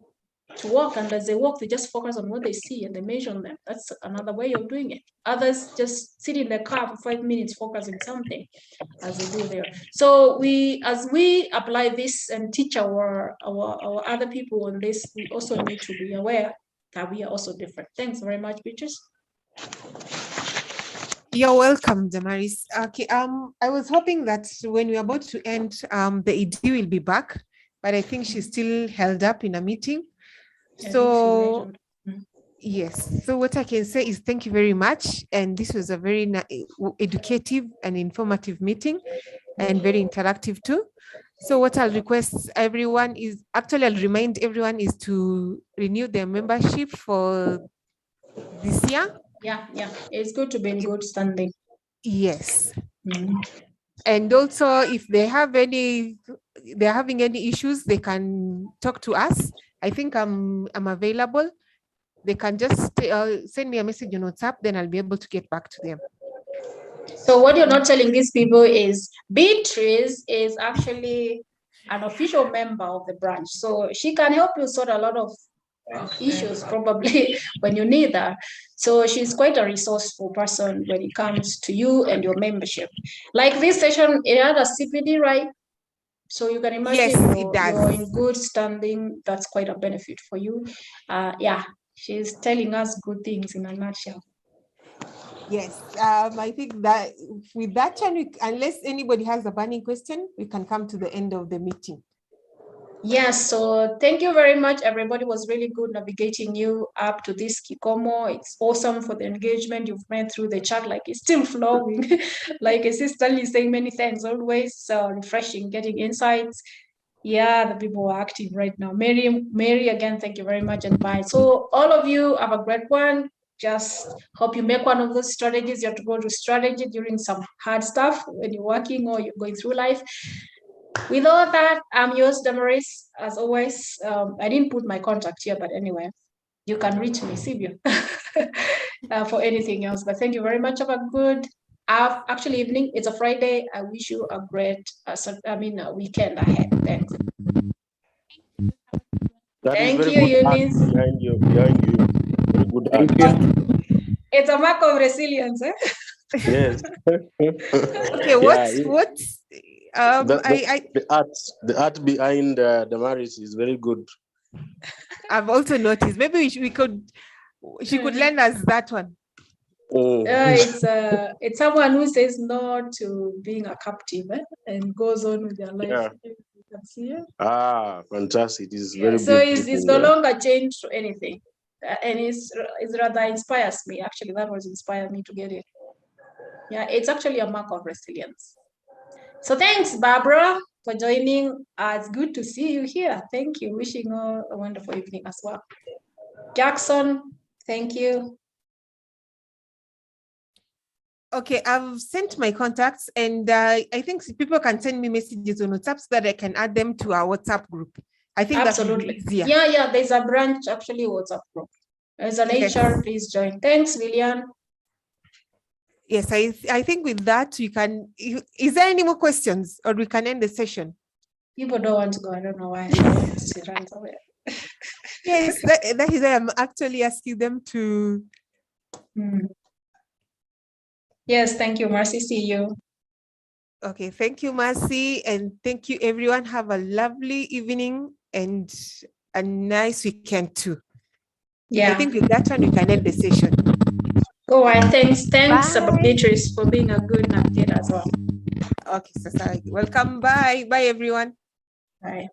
walk, and as they walk, they just focus on what they see and they measure them. That's another way of doing it. Others just sit in the car for 5 minutes focusing something as they do there. So as we apply this and teach our other people on this, we also need to be aware that we are also different. Thanks very much, Beatrice. You're welcome, Damaris. Okay, I was hoping that when we're about to end, the ED will be back, but I think she's still held up in a meeting. So yes, so what I can say is thank you very much. And this was a very educative and informative meeting, and very interactive too. So what I'll request everyone is, actually I'll remind everyone, is to renew their membership for this year. Yeah, it's good to be in good standing. Yes. And also, if they're having any issues, they can talk to us. I think I'm available. They can just send me a message on WhatsApp, then I'll be able to get back to them. So what you're not telling these people is Beatrice is actually an official member of the branch. So she can help you sort a lot of issues probably when you need her. So she's quite a resourceful person when it comes to you and your membership. Like this session, it had a CPD, right? So you can imagine you're in good standing. That's quite a benefit for you. Yeah, she's telling us good things in a nutshell. Yes, I think that with that one, unless anybody has a burning question, we can come to the end of the meeting. Yes, so thank you very much. Everybody was really good navigating you up to this Kikomo. It's awesome for the engagement you've made through the chat, like it's still flowing. Like I see Stanley saying many thanks, always refreshing, getting insights. Yeah, the people are active right now. Mary, again, thank you very much, and bye. So all of you have a great one. Just hope you make one of those strategies. You have to go to strategy during some hard stuff when you're working or you're going through life. With all that, I'm yours, Damaris, as always. I didn't put my contact here, but anyway, you can reach me, Sylvia, for anything else. But thank you very much. Have a good actually evening. It's a Friday. I wish you a great weekend ahead. Thanks. Thank you, Eunice. Behind you. Very good. Thank you. It's a mark of resilience, eh? Yes. Okay, what's the art behind Damaris is very good. I've also noticed. Maybe she could lend us that one. It's someone who says no to being a captive and goes on with their life. Yeah. You can see it. Fantastic! It is very so beautiful. it's no longer changed to anything, and it's rather inspires me. Actually, that was inspired me to get it. Yeah, it's actually a mark of resilience. So thanks, Barbara, for joining. It's good to see you here. Thank you. Wishing you a wonderful evening as well. Jackson, thank you. Okay, I've sent my contacts, and I think people can send me messages on WhatsApp so that I can add them to our WhatsApp group. I think that would be Absolutely. easier. Yeah, there's a branch actually WhatsApp group. As an Yes. HR, please join. Thanks, Lilian. Yes, I think with that we can. Is there any more questions, or we can end the session? People don't want to go. I don't know why. She runs away. Yes, that is why I'm actually asking them to. Mm. Yes, thank you, Marcy. See you. Okay, thank you, Mercy, and thank you, everyone. Have a lovely evening and a nice weekend too. Yeah. I think with that one we can end the session. Go on. Thanks, Bye. Beatrice, for being a good navigator as well. Okay, so sorry. Welcome. Bye, everyone. Bye.